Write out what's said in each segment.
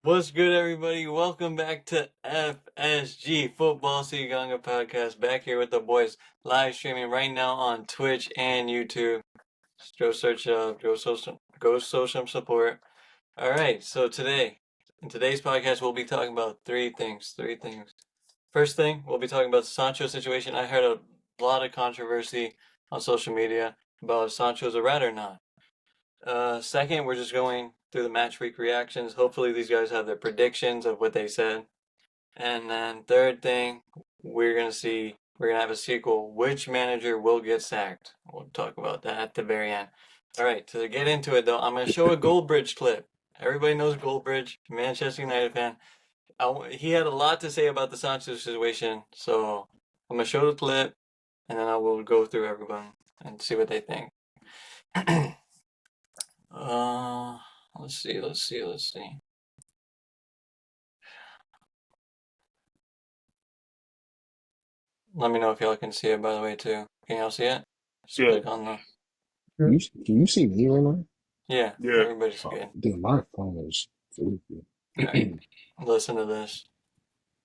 What's good, everybody? Welcome back to FSG Football Siganga Podcast. Back here with the boys, live streaming right now on Twitch and YouTube. Just go search up, go show some support. All right, so in today's podcast, we'll be talking about three things. First thing, we'll be talking about the Sancho situation. I heard a lot of controversy on social media about if Sancho's a rat or not. Second, we're just going through the match week reactions. Hopefully, these guys have their predictions of what they said. And then third thing, we're gonna have a sequel. Which manager will get sacked? We'll talk about that at the very end. All right, to get into it though, I'm gonna show a Goldbridge clip. Everybody knows Goldbridge, Manchester United fan. He had a lot to say about the Sancho situation, so I'm gonna show the clip, and then I will go through everyone and see what they think. Let's see. Let me know if y'all can see it, by the way, too. Can y'all see it? Just Yeah. click on the... Can you see me right now? Yeah, everybody's good. Dude, my phone is freaky. Right. Listen to this.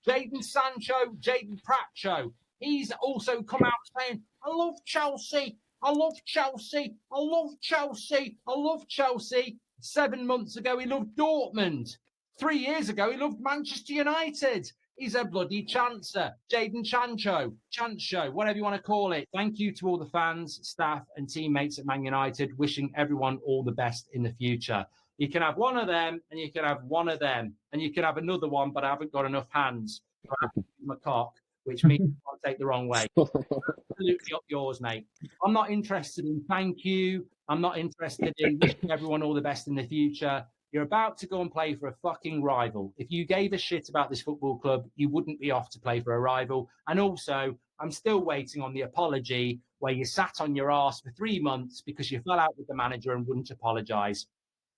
Jadon Sancho, Jadon Pracho. He's also come out saying, I love Chelsea. I love Chelsea. I love Chelsea. I love Chelsea. 7 months ago, he loved Dortmund. 3 years ago, he loved Manchester United. He's a bloody chancer. Jadon Chancho, whatever you want to call it. Thank you to all the fans, staff, and teammates at Man United. Wishing everyone all the best in the future. You can have one of them, and you can have one of them, and you can have another one, but I haven't got enough hands. So I have to use my cock, which means you can't take the wrong way. Absolutely up yours, mate. I'm not interested in thank you. I'm not interested in wishing everyone all the best in the future. You're about to go and play for a fucking rival. If you gave a shit about this football club, you wouldn't be off to play for a rival. And also, I'm still waiting on the apology where you sat on your ass for 3 months because you fell out with the manager and wouldn't apologise.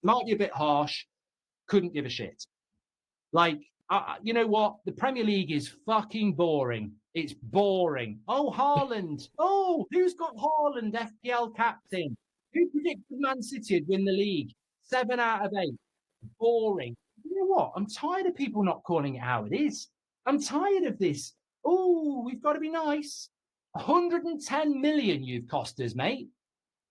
Might be a bit harsh. Couldn't give a shit. Like, you know what? The Premier League is fucking boring. It's boring. Oh, Haaland. Oh, who's got Haaland, FPL captain? Who predicted Man City would win the league? 7 out of 8. Boring. You know what? I'm tired of people not calling it how it is. I'm tired of this. Oh, we've got to be nice. 110 million you've cost us, mate.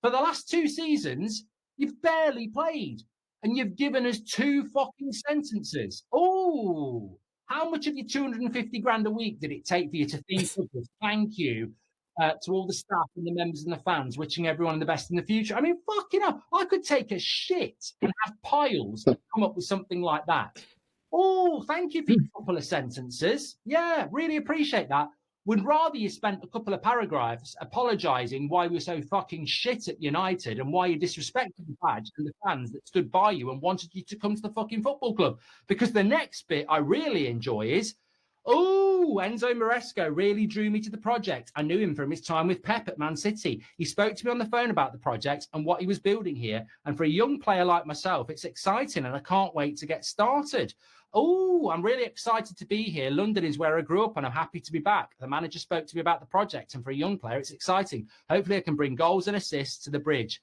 For the last 2 seasons, you've barely played. And you've given us 2 fucking sentences. Oh, how much of your 250 grand a week did it take for you to think of this? Thank you to all the staff and the members and the fans, wishing everyone the best in the future. I mean, fucking hell, I could take a shit and have piles and come up with something like that. Oh, thank you for a couple of sentences. Yeah, really appreciate that. Would rather you spent a couple of paragraphs apologising why we're so fucking shit at United and why you disrespected the badge and the fans that stood by you and wanted you to come to the fucking football club. Because the next bit I really enjoy is, oh, Enzo Maresco really drew me to the project. I knew him from his time with Pep at Man City. He spoke to me on the phone about the project and what he was building here. And for a young player like myself, it's exciting and I can't wait to get started. Oh, I'm really excited to be here. London is where I grew up and I'm happy to be back. The manager spoke to me about the project and for a young player, it's exciting. Hopefully I can bring goals and assists to the bridge.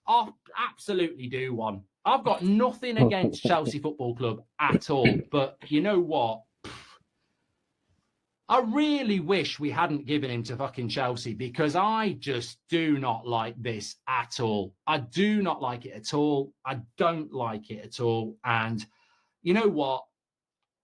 I'll absolutely do one. I've got nothing against Chelsea Football Club at all. But you know what? I really wish we hadn't given him to fucking Chelsea because I just do not like this at all. I do not like it at all. I don't like it at all. And you know what?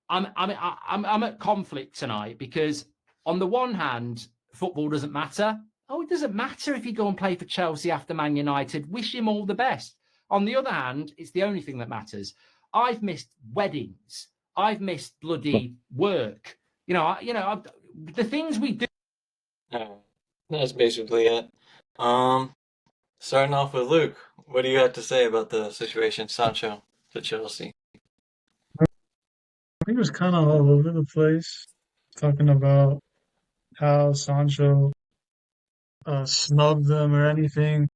I'm at conflict tonight because on the one hand, football doesn't matter. Oh, it doesn't matter if you go and play for Chelsea after Man United. Wish him all the best. On the other hand, it's the only thing that matters. I've missed weddings. I've missed bloody work. The things we do. That's basically it. Starting off with Luke, what do you have to say about the situation, Sancho to Chelsea? He was kind of all over the place, talking about how Sancho snubbed them or anything.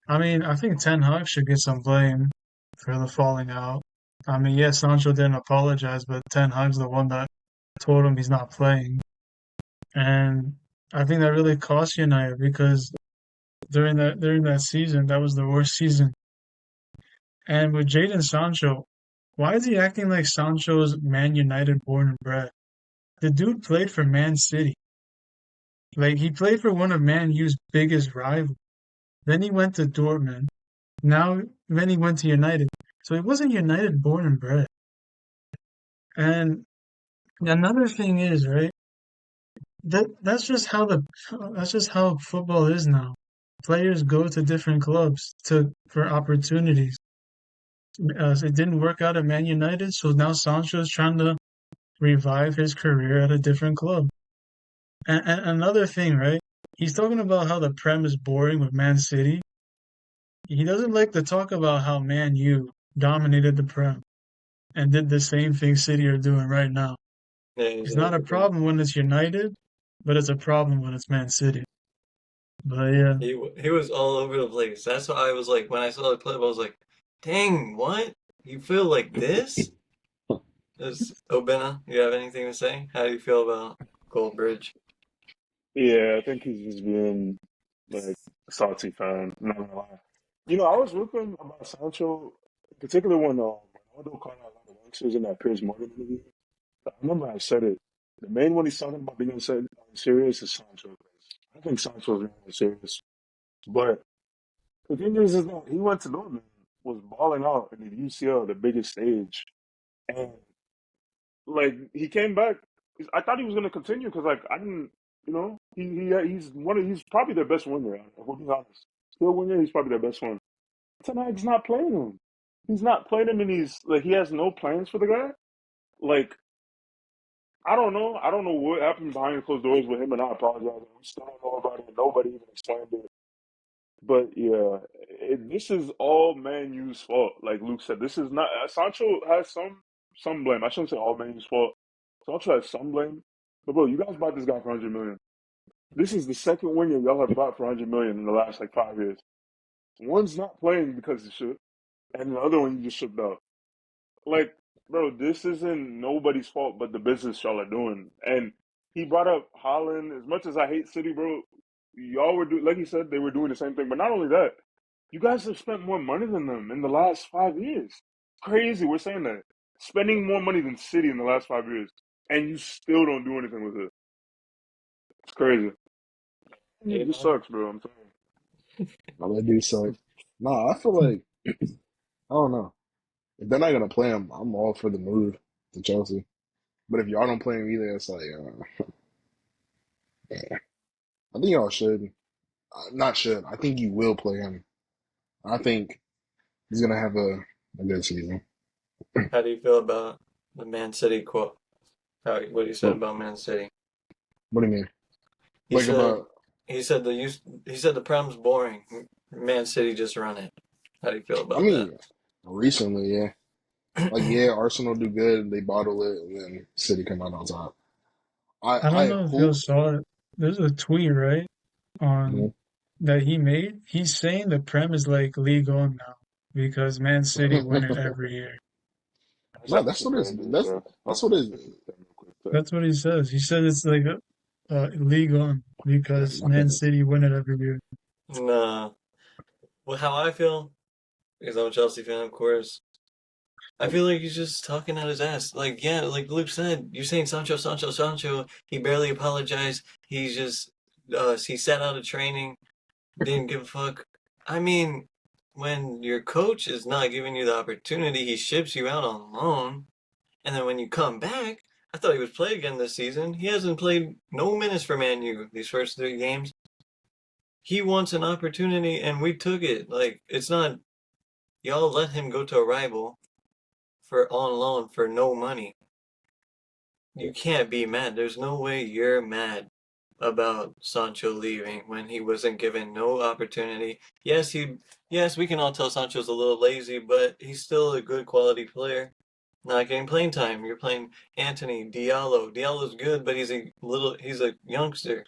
I mean, I think Ten Hag should get some blame for the falling out. I mean, yes, Sancho didn't apologize, but Ten Hag's the one that told him he's not playing. And I think that really cost United because during that season, that was the worst season. And with Jadon Sancho, Why is he acting like Sancho's Man United born and bred? The dude played for Man City. Like he played for one of Man U's biggest rivals. Then he went to Dortmund. Now then he went to United. So he wasn't United born and bred. And another thing is, right? That's just how football is now. Players go to different clubs to for opportunities. It didn't work out at Man United, so now Sancho's trying to revive his career at a different club. And another thing, right? He's talking about how the Prem is boring with Man City. He doesn't like to talk about how Man U dominated the Prem and did the same thing City are doing right now. Yeah, It's not a exactly. problem when it's United, but it's a problem when it's Man City. But yeah, He was all over the place. That's why I was like, when I saw the clip, I was like, dang, what? You feel like this? Does Obina, you have anything to say? How do you feel about Goldbridge? Yeah, I think he's just being like a salty fan. Not gonna lie. I was looking about Sancho, particularly when Ronaldo called out a lot of youngsters in that Piers Morgan interview. I remember I said it. The main one he's talking about being serious is Sancho. I think Sancho's being serious. But the thing is that he went to Dortmund, was balling out in the UCL, the biggest stage, and like he came back. I thought he was gonna continue because like I didn't, he's probably their best winger. If we're being honest, still winger, he's probably their best one. Tonight's not playing him. He's not playing him, and he's like he has no plans for the guy. Like I don't know. I don't know what happened behind closed doors with him, and I apologize. We still don't know about it. Nobody even explained it. But yeah, this is all Man U's fault. Like Luke said, this is not. Sancho has some blame. I shouldn't say all Man U's fault. Sancho has some blame. But bro, you guys bought this guy for 100 million. This is the second winger y'all have bought for 100 million in the last like 5 years. One's not playing because of shit, and the other one you just shipped out. Like, bro, this isn't nobody's fault but the business y'all are doing. And he brought up Haaland. As much as I hate City, bro, y'all were like he said, they were doing the same thing. But not only that, you guys have spent more money than them in the last 5 years. Crazy, we're saying that. Spending more money than City in the last 5 years, and you still don't do anything with it. It's crazy. Hey, It just man. sucks, bro. I'm telling No, they do suck. Nah, I feel like I don't know. If they're not gonna play him, I'm all for the move to Chelsea. But if y'all don't play him either, it's like, I think y'all should. Not should. I think you will play him. I think he's gonna have a good season. How do you feel about the Man City quote? What he said But about Man City? what do you mean? He Like said about? he said he said the Prem's boring. Man City just run it. How do you feel I about that? mean, recently, yeah. Like, yeah, Arsenal do good, they bottle it, and then City come out on top. I I don't I know if y'all hope. saw it. There's a tweet, right, on Mhm. that he made. He's saying the Prem is like League On now because Man City win it every year. you. I just No, have to that's sit what there it's and do this, that's bro. that's Hold what on. it's. This is real quick. That's what he says. He said it's like League On because Man City win it every year. Nah. Well, how I feel, because I'm a Chelsea fan, of course. I feel like he's just talking out his ass. Like, yeah, like Luke said, you're saying Sancho, Sancho, Sancho. He barely apologized. He's just, he sat out of training, didn't give a fuck. I mean, when your coach is not giving you the opportunity, he ships you out on loan. And then when you come back, I thought he would play again this season. He hasn't played no minutes for Man U these first 3 games. He wants an opportunity, and we took it. Like, it's not, y'all let him go to a rival for on loan for no money. You can't be mad. There's no way you're mad about Sancho leaving when he wasn't given no opportunity. Yes, we can all tell Sancho's a little lazy, but he's still a good quality player. Not getting playing time. You're playing Anthony, Diallo. Diallo's good, but he's a youngster.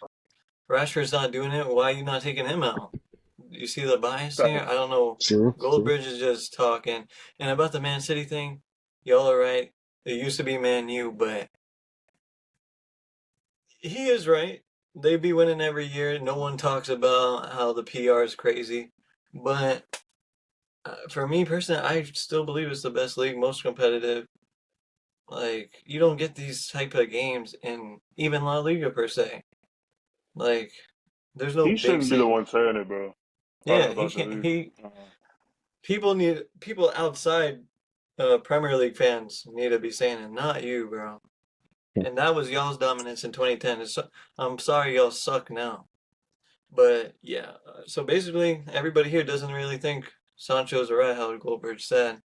Rashford's not doing it. Why are you not taking him out? You see the bias here? I Facts. don't know. True, true. Goldbridge is just talking. And about the Man City thing, y'all are right. It used to be Man U, but he is right. They be winning every year. No one talks about how the PR is crazy. But For me personally, I still believe it's the best league, most competitive. Like, you don't get these type of games in even La Liga per se. Like, there's no He big shouldn't be the city. one saying it, bro. Talking Yeah, he about the can't. league. He Uh, people outside Premier League fans need to be saying it, not you, bro. And that was y'all's dominance in 2010. I'm sorry y'all suck now. But yeah, so basically everybody here doesn't really think Sancho's a rat, how Goldberg said.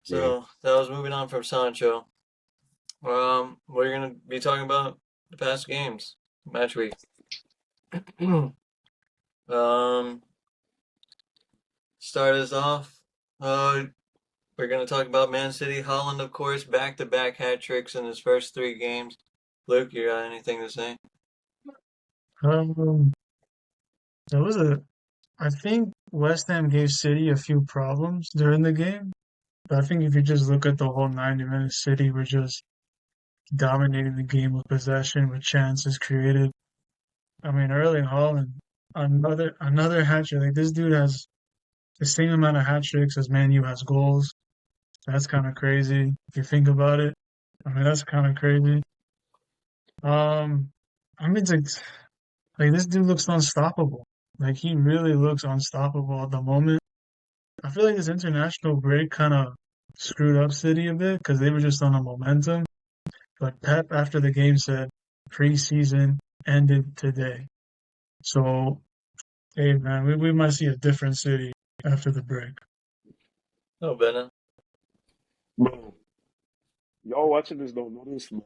Yeah. So that was moving on from Sancho. We're gonna be talking about the past games, match week. um, Start us off. Uh, we're gonna talk about Man City. Haaland, of course, back-to-back hat tricks in his first 3 games. Luke, you got anything to say? Um, there was a. I think West Ham gave City a few problems during the game, but I think if you just look at the whole 90 minutes, City were just dominating the game with possession, with chances created. I mean, Erling Haaland, another hat trick. Like this dude has the same amount of hat tricks as Man U has goals. That's kind of crazy if you think about it. I mean, that's kind of crazy. Um, I mean, it's like this dude looks unstoppable. Like he really looks unstoppable at the moment. I feel like this international break kind of screwed up City a bit because they were just on a momentum. But Pep, after the game, said preseason ended today. So, hey, man, we might see a different City after the break. Oh, Benna. bro, y'all watching this don't know this, but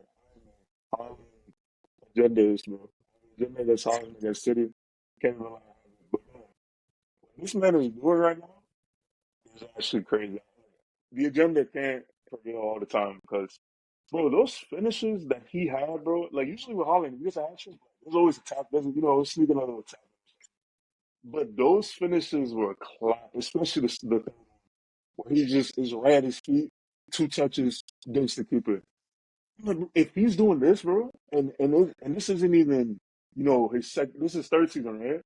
Haaland agenda is, bro. Agenda against Haaland against City. Can't even lie. But what this man is doing right now is actually crazy. The agenda can't prevail all the time because, bro, those finishes that he had, bro, like usually with Haaland, he gets a hat trick, there's always a tap, there's, sneaking a little tap. But those finishes were clap, especially the where he just is right at his feet, 2 touches, against the keeper. Like, if he's doing this, bro, and this isn't even, his second, this is third season, right?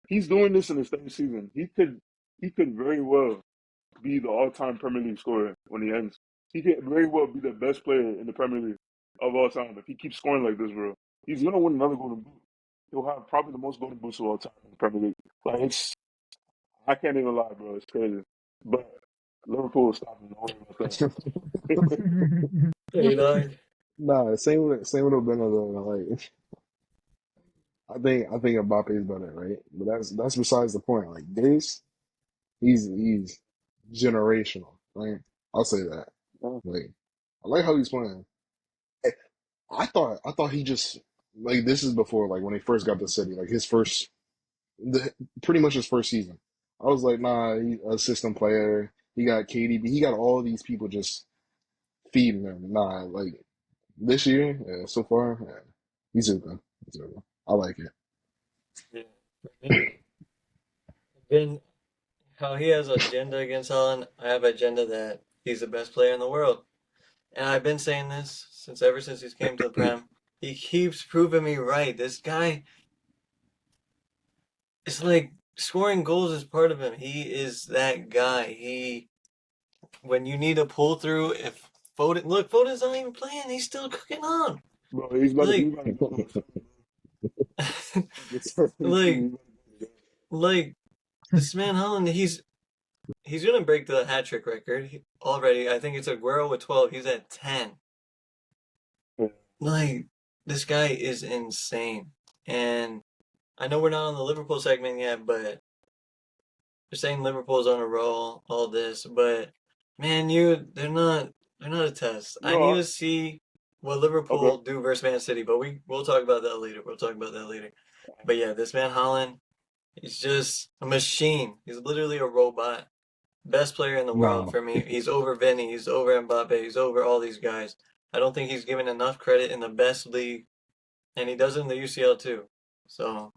He's doing this in his third season. He could very well be the all-time Premier League scorer when he ends. He could very well be the best player in the Premier League of all time if he keeps scoring like this, bro. He's gonna win another Golden Boot. He'll have probably the most Golden Boots of all time in the Premier League. Like I can't even lie, bro. It's crazy. But Liverpool is stopping. Don't worry about that. Hey, dog. Nah, same with Obama though. Like I think Mbappe is better, right? But that's besides the point. Like this, he's generational, right? I'll say that. Like I like how he's playing. Eh, I thought he just like this is before like when he first got to City, like his first the pretty much his first season. I was like, nah, he's a system player. He got KDB. He got all these people just feeding him. Nah, like this year, yeah, so far, yeah, he's open. He's open. I like it. Yeah. For me, again, how he has agenda against Haaland, I have agenda that he's the best player in the world. And I've been saying this ever since he's came to the Prem. He keeps proving me right. This guy, it's like scoring goals is part of him. He is that guy. When you need a pull through, if Foden's not even playing, he's still cooking on. Bro, he's about to Like, go to the like, film. like this man Holland, he's gonna break the hat trick record already. I think it's Aguero with 12. He's at 10. Like, this guy is insane. And I know we're not on the Liverpool segment yet, but they're saying Liverpool's on a roll, all this, but man, they're not a test. I need No, to see what okay. Liverpool do versus Man City, but we'll talk about that later. We'll talk about that later. But yeah, this man Holland, he's just a machine. He's literally a robot. Best player in the world Nah, for me. He's over Vinny, he's over Mbappe, he's over all these guys. I don't think he's given enough credit in the best league, and he does it in the UCL too. So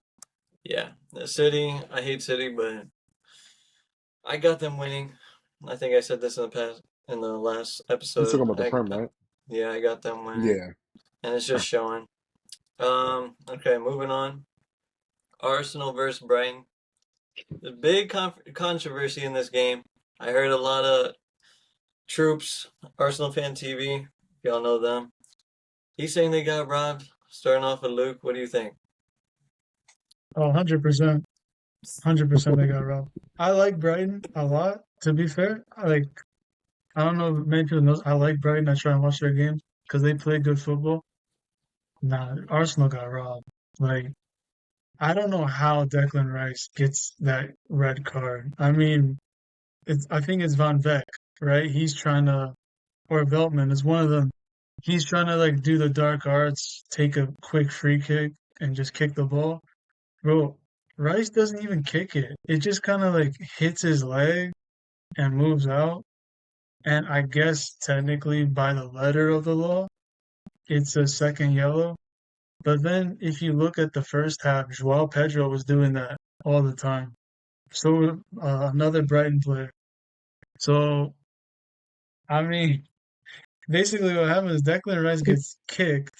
yeah, the City. I hate City, but I got them winning. I think I said this in the last you talking episode. about the Prem, right? Yeah, I got them winning, Yeah. and it's just showing. Okay, moving on. Arsenal versus Brighton. The big controversy in this game. I heard a lot of Troops, Arsenal Fan TV. Y'all know them. He's saying they got robbed. Starting off with Luke, what do you think? Oh, 100%. 100% they got robbed. I like Brighton a lot, to be fair. I don't know if many people know, I like Brighton. I try and watch their games because they play good football. Nah, Arsenal got robbed. Like, I don't know how Declan Rice gets that red card. I mean, I think it's Van Beek, right? He's trying to, or Veltman is one of them. He's trying to like do the dark arts, take a quick free kick and just kick the ball. Bro, Rice doesn't even kick it. It just kind of like hits his leg and moves out. And I guess technically by the letter of the law, it's a second yellow. But then if you look at the first half, Joao Pedro was doing that all the time. So another Brighton player. So I mean, basically what happens is Declan Rice gets kicked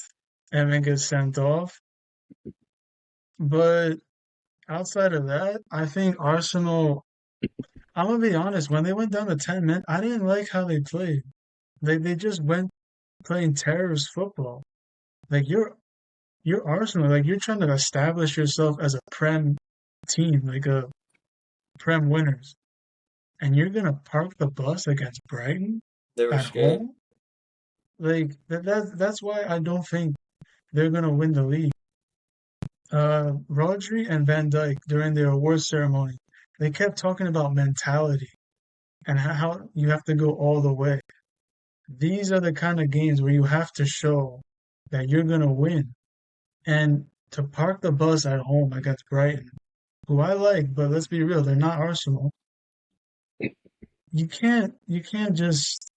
and then gets sent off. But outside of that, I think Arsenal. I'm gonna be honest. When they went down to 10 men, I didn't like how they played. They just went playing terrorist football. Like you're Arsenal. Like you're trying to establish yourself as a Prem team, like a Prem winners, and you're gonna park the bus against Brighton They were at scared. home. Like that's why I don't think they're gonna win the league. Rodri and Van Dijk during the awards ceremony, they kept talking about mentality and how you have to go all the way. These are the kind of games where you have to show that you're gonna win. And to park the bus at home against Brighton, who I like, but let's be real, they're not Arsenal. You can't just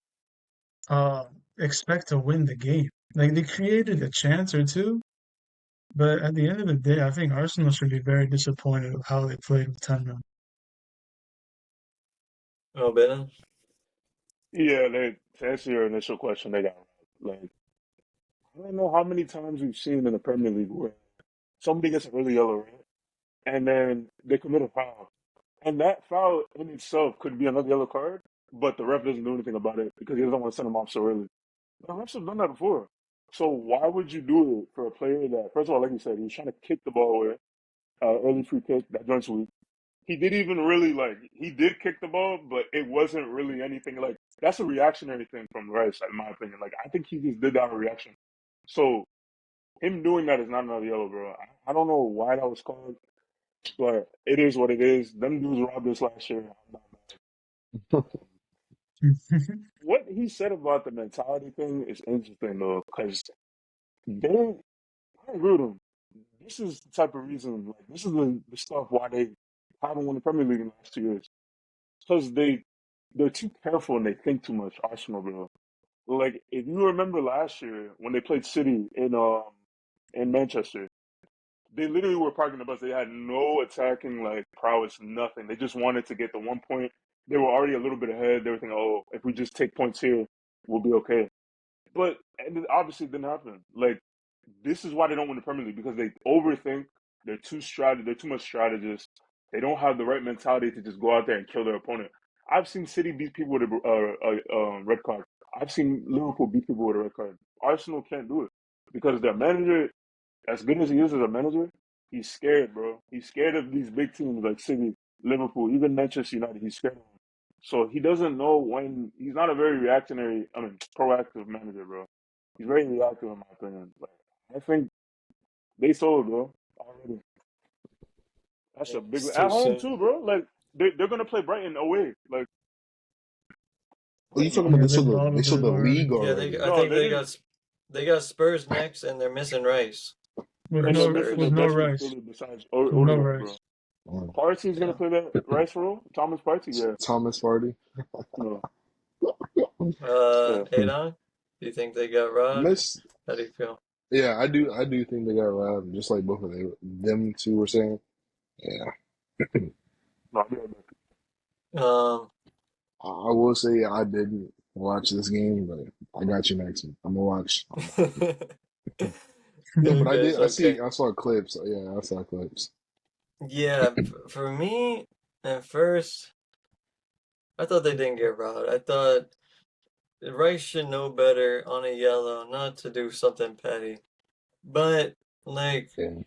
uh expect to win the game. Like they created a chance or two, but at the end of the day, I think Arsenal should be very disappointed with how they played with 10 men. Oh, better. Yeah, to answer your initial question, they got like I don't know how many times we've seen in the Premier League where somebody gets a really yellow red and then they commit a foul. And that foul in itself could be another yellow card, but the ref doesn't do anything about it because he doesn't want to send him off so early. The refs have done that before. So why would you do it for a player that, first of all, like you said, he was trying to kick the ball away, early free kick, that joint's weak. He didn't even really he did kick the ball, but it wasn't really anything like that's a reactionary thing from Rice, in my opinion. Like I think he just did that out of reaction. So him doing that is not another yellow, bro. I don't know why that was called, but it is what it is. Them dudes robbed us last year. I'm not mad. What he said about the mentality thing is interesting though, because they, I agree with him. This is the type of reason, like this is the stuff why they haven't won the Premier League in the last 2 years. Because they're too careful and they think too much. Arsenal, bro. Like if you remember last year when they played City in Manchester, they literally were parking the bus. They had no attacking like prowess, nothing. They just wanted to get the 1 point. They were already a little bit ahead. They were thinking, oh, if we just take points here, we'll be okay. But and it obviously didn't happen. Like this is why they don't win the Premier League because they overthink. They're too much strategists. They don't have the right mentality to just go out there and kill their opponent. I've seen City beat people with a red card. I've seen Liverpool beat people with a red card. Arsenal can't do it because their manager, as good as he is as a manager, he's scared, bro. He's scared of these big teams like City, Liverpool, even Manchester United. He's scared of them. So he doesn't know when he's not a very proactive manager, bro. He's very reactive in my opinion. Like I think they sold, bro. Already. That's a big It's at too home soon. too, bro. Like they're gonna play Brighton away. Like Are you talking about Yeah, they they bottled sold it the already league Yeah, already? I no, think they didn't. they got Spurs next, and they're missing Rice with I for know no missing with their Spurs. no best Rice, midfielder besides with no Odegaard, bro. Rice. Oh, Partey's gonna Yeah. play that Rice role. Thomas Partey, yeah. Thomas Party. No, yeah. Adon, do you think they got robbed? Miss. How do you feel? Yeah, I do think they got robbed, just like both of them two were saying. Yeah, No, I'll be right back. Um, I will say I didn't watch this game, but I got you next. I'm gonna watch. Yeah, but I okay, did. so okay. I saw clips. Yeah, I saw clips. Yeah, for me, at first, I thought they didn't get robbed. I thought Rice should know better on a yellow not to do something petty. But like Yeah.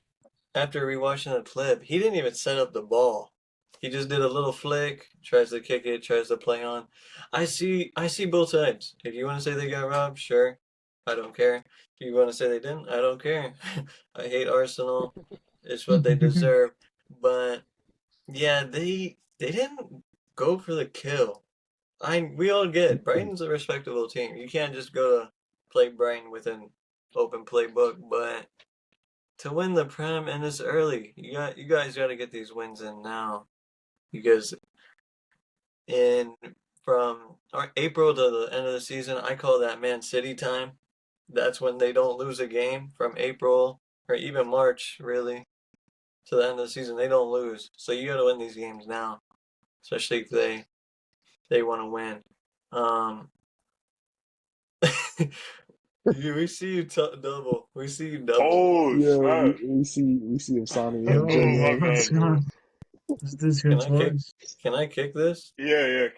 after rewatching the clip, he didn't even set up the ball. He just did a little flick, tries to kick it, tries to play on. I see both sides. If you want to say they got robbed, sure. I don't care. If you want to say they didn't, I don't care. I hate Arsenal. It's what they deserve. But yeah, they didn't go for the kill. We all get it. Brighton's a respectable team. You can't just go to play Brighton with an open playbook, but to win the Prem and it's early. You guys got to get these wins in now because in from April to the end of the season, I call that Man City time. That's when they don't lose a game from April or even March really to the end of the season. They don't lose, so you got to win these games now, especially if they want to win. We see you double. We see you double. Oh, Yeah, snap. we see him signing Yo, up My J-Mo. what's bad, going bro. on? This kid twice. Can I kick this? Yeah.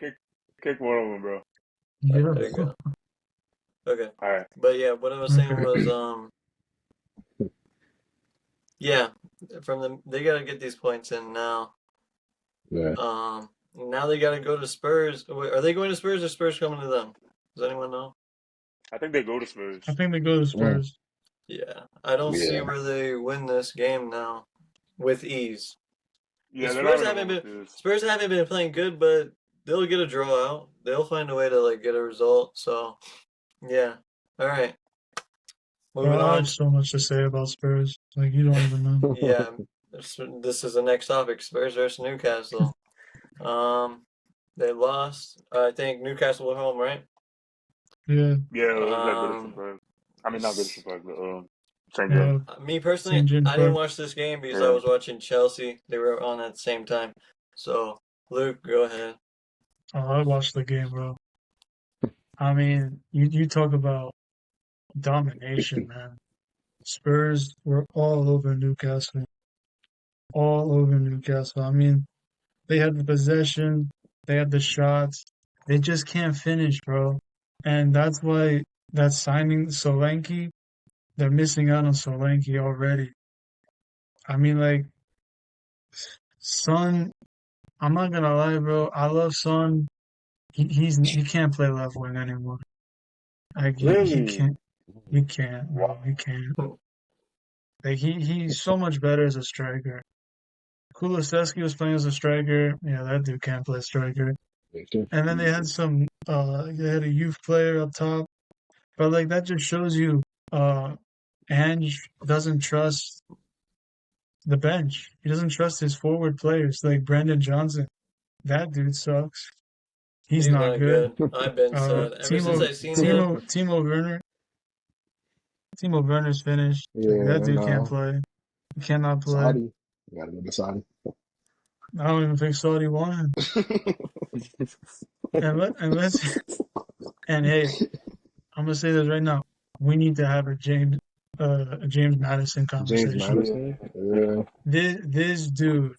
Kick one of them, bro. Yeah. There you go. Okay. All right. But yeah, what I was saying Okay. was yeah, they gotta get these points in now. Yeah. Now they gotta go to Spurs. Wait, are they going to Spurs or Spurs coming to them? Does anyone know? I think they go to Spurs. I think they go to Spurs. Yeah, I don't see Yeah. where they win this game now with ease. Yeah, The they're not Spurs gonna haven't win been with this. Spurs haven't been playing good, but they'll get a draw out. They'll find a way to like get a result. So yeah. All right. Bro, Moving I on. have so much to say about Spurs. Like, you don't even know. Yeah, this is the next topic: Spurs versus Newcastle. They lost. I think Newcastle at home, right? Yeah. Yeah, it was at Goodison Um, Park. I mean, not Goodison Park, but St. Yeah. James. Me personally, St. James I didn't Park. watch this game because I Yeah. was watching Chelsea. They were on at the same time. So, Luke, go ahead. Oh, I watched the game, bro. I mean, you talk about domination, man. Spurs were all over Newcastle. All over Newcastle. I mean, they had the possession, they had the shots. They just can't finish, bro. And that's why that signing Solanke, they're missing out on Solanke already. I mean, like, Son, I'm not gonna lie, bro. I love Son. He can't play left wing anymore. Like he Really? can't. He can't, bro. He can't. Like he's so much better as a striker. Kulusevski was playing as a striker. Yeah, that dude can't play striker. And then they had they had a youth player up top. But like that just shows you, Ange doesn't trust the bench. He doesn't trust his forward players like Brandon Johnson. That dude sucks. He's He's not not good. good. I've been sad. Ever since Timo I seen him, Werner. Timo Werner's finished. Like, that Yeah, dude can't no. play. He cannot play. Saudi. You gotta go to Saudi. I don't even think Saudi won him. And hey, I'm gonna say this right now. We need to have a James Madison James conversation. Madison. Yeah. This dude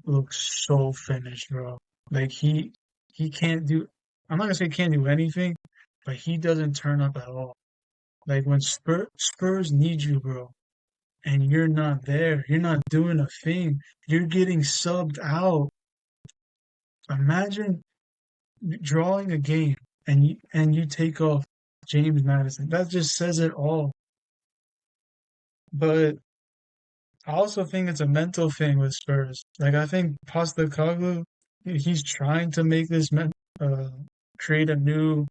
looks so finished, bro. Like he can't do. I'm not gonna say he can't do anything, but he doesn't turn up at all. Like when Spurs need you, bro, and you're not there, you're not doing a thing. You're getting subbed out. Imagine drawing a game and you take off James Madison. That just says it all. But I also think it's a mental thing with Spurs. Like I think Postecoglou, he's trying to make create a new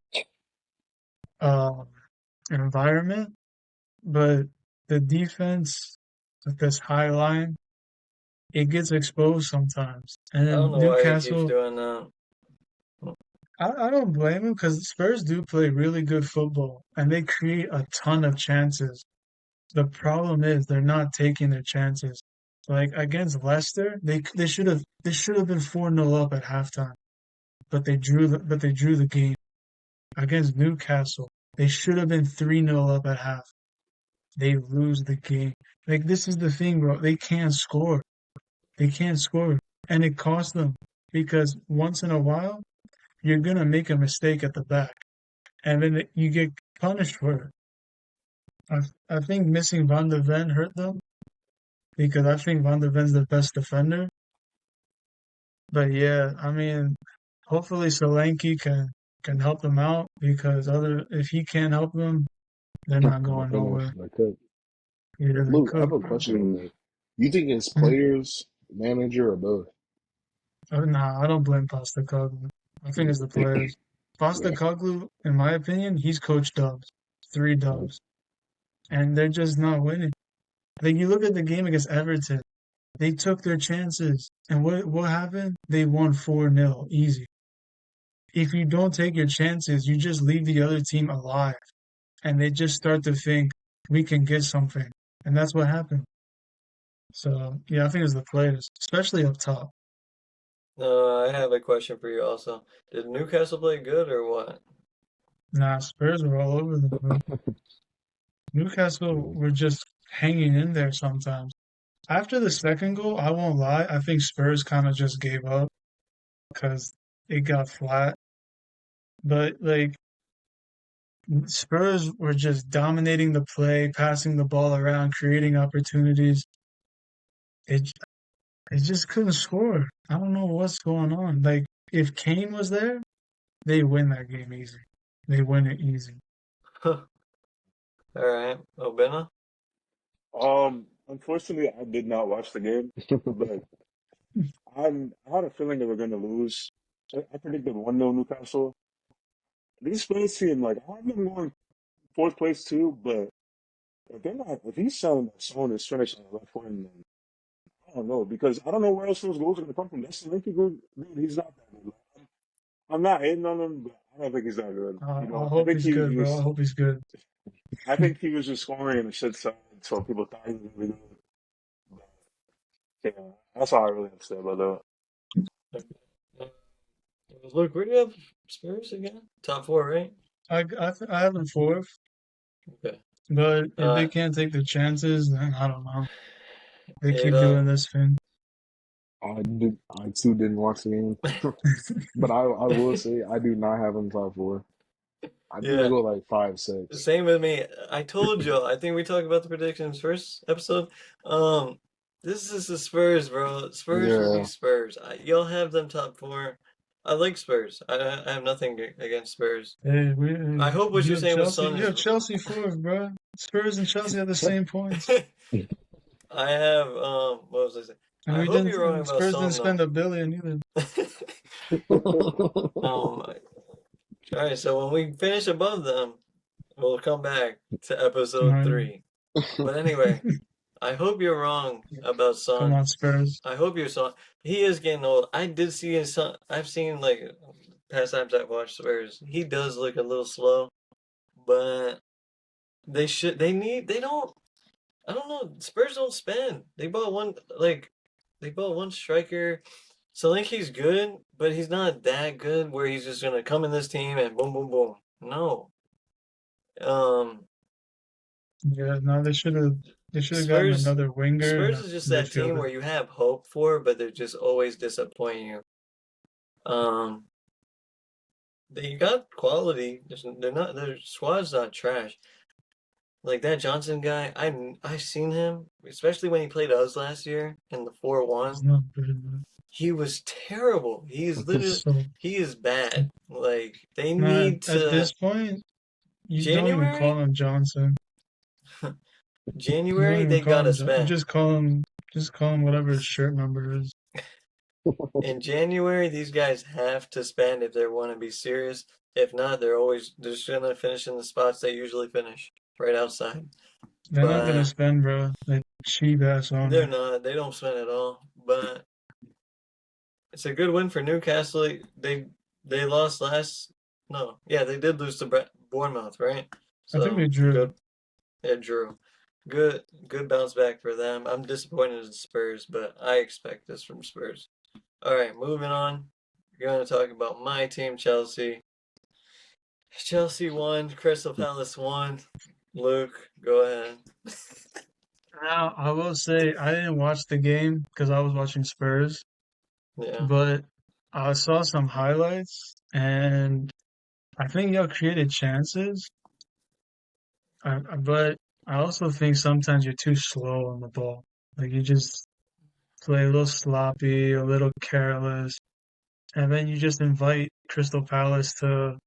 uh, environment, but the defense with this high line, it gets exposed sometimes. And I don't then know why he keeps Newcastle, doing that. I don't blame him because Spurs do play really good football and they create a ton of chances. The problem is they're not taking their chances. Like against Leicester, they should have been 4-0 up at halftime, but they drew the game. Against Newcastle, they should have been 3-0 up at half. They lose the game. Like this is the thing, bro. They can't score. They can't score, and it costs them because once in a while you're gonna make a mistake at the back, and then you get punished for it. I think missing Van de Ven hurt them because I think Van de Ven's the best defender. But yeah, I mean, hopefully Solanke can help them out because if he can't help them, they're not They're going nowhere. finished. They could. Either they Luke, I have cook. a question on that. You think it's Mm. players, manager, or both? Nah, I don't blame Postecoglou. I think it's the players. Yeah. Postecoglou, in my opinion, he's coached dubs, 3 dubs, and they're just not winning. Like you look at the game against Everton, they took their chances, and what happened? They won 4-0, easy. If you don't take your chances, you just leave the other team alive, and they just start to think we can get something, and that's what happened. So yeah, I think it's the players, especially up top. I have a question for you also. Did Newcastle play good or what? Nah, Spurs were all over them, bro. Newcastle were just hanging in there sometimes. After the second goal, I won't lie, I think Spurs kind of just gave up because it got flat. But like Spurs were just dominating the play, passing the ball around, creating opportunities. It it just couldn't score. I don't know what's going on. Like if Kane was there, they win that game easy. They win it easy. All right, Obina. Unfortunately, I did not watch the game, but I had a feeling they were going to lose. I predicted 1-0 Newcastle. These Spurs team, like, I have them going fourth place too, but if he's selling that Son is finishing on the left wing, then I don't know, because I don't know where else those goals are going to come from. That's the Linky good. Dude, he's not that good. Like, I'm not hating on him, but I don't think he's that good. I I hope think he's good, bro. I hope he's good. he was just scoring in a shit side, so people thought he was really good. But, yeah, that's all I really have to say about that. Look, where do you have Spurs again? Top four, right? I have them fourth, Okay. but if they Uh, can't take the chances, then I don't know. They it keep doing this thing. I too didn't watch the game, but I will say I do not have them top four. I think they yeah, go like 5-6. same with me. I told you. I think we talked about the predictions first episode. Um, this is the Spurs, bro. Spurs will be Yeah. Spurs. Y'all have them top four. I like Spurs. I have nothing against Spurs. Hey, I hope what you you're have saying with Chelsea. Son You is. have Chelsea fourth, bro. Spurs and Chelsea have the same points, I have what was I saying? and I we hope didn't. you're wrong And about Spurs didn't Son spend though. $1 billion either. Oh my. All right, so when we finish above them, we'll come back to episode Right. 3. But anyway, I hope you're wrong about Come Son. on, Spurs. I hope you're Son. He is getting old. I did see his son. I've seen like past times I've watched Spurs. He does look a little slow, but they should. They need. They don't. I don't know. Spurs don't spend. They bought one striker. Solanke's good, but he's not that good where he's just gonna come in this team and boom, boom, boom. No. Um, Yeah, no, they should have gotten Spurs another winger and Spurs a is just that team midfielder. where you have hope for, but they're just always disappointing you. Um, they got quality. Their squad's not trash. Like that Johnson guy, I've seen him, especially when he played us last year in the He's 4-1. not good, man. He was terrible. So, He is bad. Like they man, need at to this point, you don't even January, call him Johnson. You don't January even they call gotta him John. spend. Just call him whatever his shirt number is. In January, these guys have to spend if they want to be serious. If not, they're just gonna finish in the spots they usually finish, right outside. They're not gonna But spend, bro. Like cheap ass they're owner. not. They don't spend at all. But it's a good win for Newcastle. They lost last. No, yeah, they did lose to Bournemouth, right? I think they So drew. good. They drew. Good bounce back for them. I'm disappointed in Spurs, but I expect this from Spurs. All right, moving on. We're going to talk about my team, Chelsea. Chelsea won. Crystal Palace won. Luke, go ahead. Now, I will say I didn't watch the game because I was watching Spurs, Yeah. but I saw some highlights and I think y'all created chances. But I also think sometimes you're too slow on the ball. Like you just play a little sloppy, a little careless, and then you just invite Crystal Palace to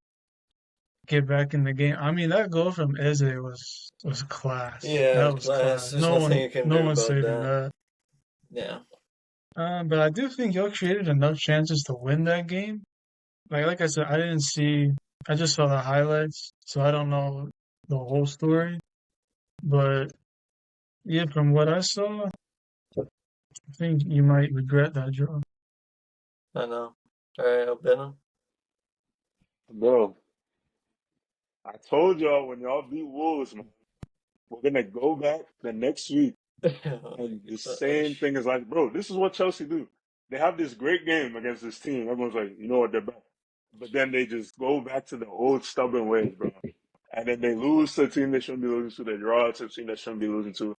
get back in the game. I mean, that goal from Eze was class. Yeah, That it's was class. class. There's nothing you can No do one's about saving that. that. Yeah. But I do think y'all created enough chances to win that game. Like I said, I didn't see. I just saw the highlights, so I don't know the whole story. But yeah, from what I saw, I think you might regret that draw. I know. All right, Albino. Bro, I told y'all when y'all beat Wolves, man, we're gonna go back the next week Oh my and the same gosh. thing is like, bro, this is what Chelsea do. They have this great game against this team. Everyone's like, you know what, they're back. But then they just go back to the old stubborn ways, bro. And then they lose to a team they shouldn't be losing to. They draw to a team they shouldn't be losing to.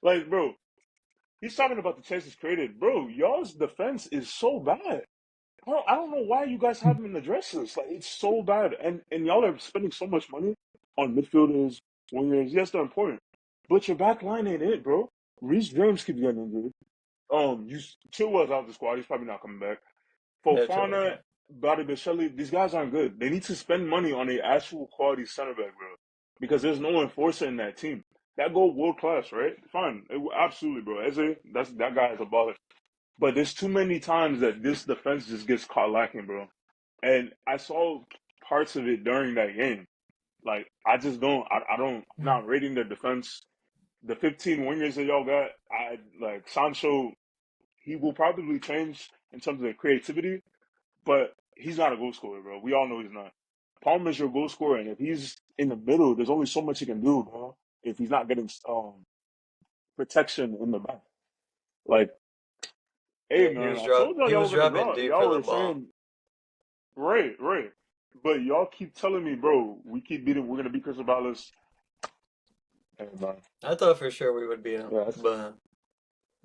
Like, bro, he's talking about the chances created. Bro, y'all's defense is so bad. I don't know why you guys haven't been addressing this. Like, it's so bad. And y'all are spending so much money on midfielders, wingers. Yes, they're important. But your back line ain't it, bro. Reece James keeps getting injured. You Chilwell's out of the squad. He's probably not coming back. Yeah, chill Fofana, out. Badiashile, these guys aren't good. They need to spend money on a actual quality center back, bro. Because there's no enforcer in that team. That goal world class, right? Fine, absolutely, bro. Eze, that guy is a baller. But there's too many times that this defense just gets caught lacking, bro. And I saw parts of it during that game. Like I just don't. I don't. I'm not rating the defense. The 15 wingers that y'all got, I like Sancho. He will probably change in terms of the creativity, but he's not a goal scorer, bro. We all know he's not. Palmer's your goal scorer, and if he's in the middle, there's only so much he can do, bro. If he's not getting protection in the back, like, hey Yeah, man, I told y'all he y'all was were gonna dropping draw. deep for Y'all the were ball. saying right, right, but y'all keep telling me, bro, we keep beating. We're gonna beat Crystal Palace, and I thought for sure we would beat him, yeah, but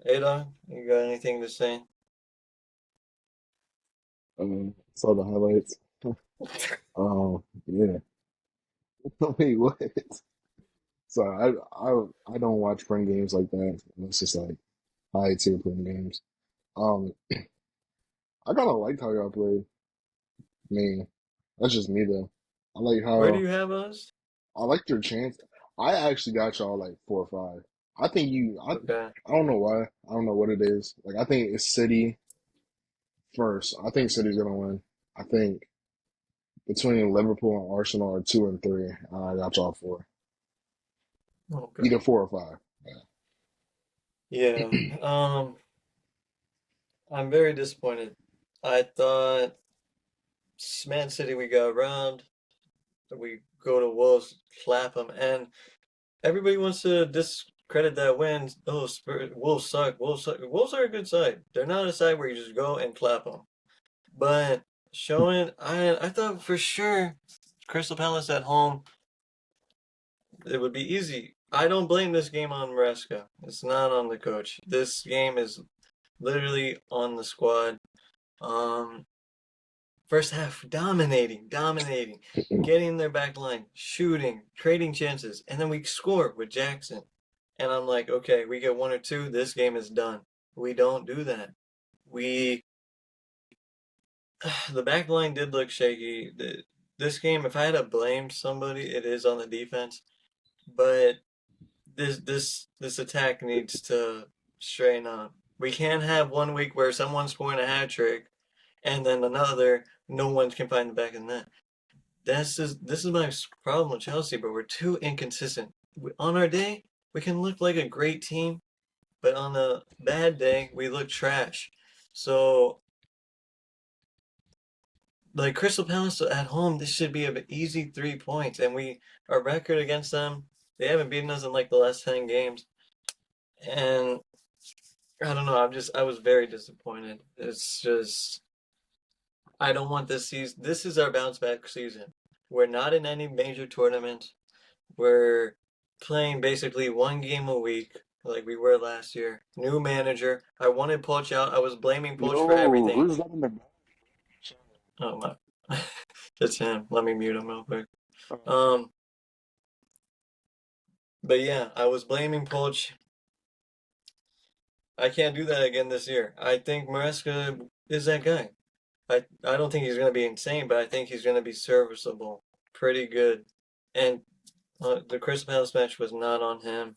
Ada, you got anything to say? Saw the highlights. Yeah. Wait, what? So I don't watch friend games like that. It's just like high tier friend games. Um, I kind of liked how y'all played. I mean, that's just me though. I like Where do how you have us? I liked your chance. I actually got y'all like 4 or 5. I think you. Okay. I don't know why. I don't know what it is. Like I think it's City first. I think City's gonna win. I think between Liverpool and Arsenal are 2 and 3. I got y'all 4. Okay. Either 4 or 5. Yeah. I'm very disappointed. I thought Man City we got around. We go to Wolves, clap them, and everybody wants to discredit that win. Oh, Wolves suck. Wolves suck. Wolves are a good side. They're not a side where you just go and clap them. But showing, I thought for sure Crystal Palace at home it would be easy. I don't blame this game on Maresca. It's not on the coach. This game is literally on the squad. Um, First half, dominating, getting their back line, shooting, creating chances, and then we score with Jackson. And I'm like, okay, we get 1 or 2, this game is done. We don't do that. We the back line did look shaky. This game, if I had to blame somebody, it is on the defense. But this attack needs to straighten up. We can't have 1 week where someone's scoring a hat trick, and then another no one can find the back of the net. This is my problem with Chelsea, but we're too inconsistent. On our day, we can look like a great team, but on a bad day, we look trash. So, like Crystal Palace at home, this should be an easy 3 points, and our record against them, they haven't beaten us in like the last 10 games, and I don't know. I was very disappointed. It's just I don't want this season. This is our bounce back season. We're not in any major tournaments. We're playing basically 1 game a week, like we were last year. New manager. I wanted Poch out. I was blaming Poch for yo, everything. who's that in the back? Oh my. It's him. Let me mute him real quick. Uh, But yeah, I was blaming Poch. I can't do that again this year. I think Maresca is that guy. I don't think he's going to be insane, but I think he's going to be serviceable. Pretty good. And the Crystal Palace match was not on him.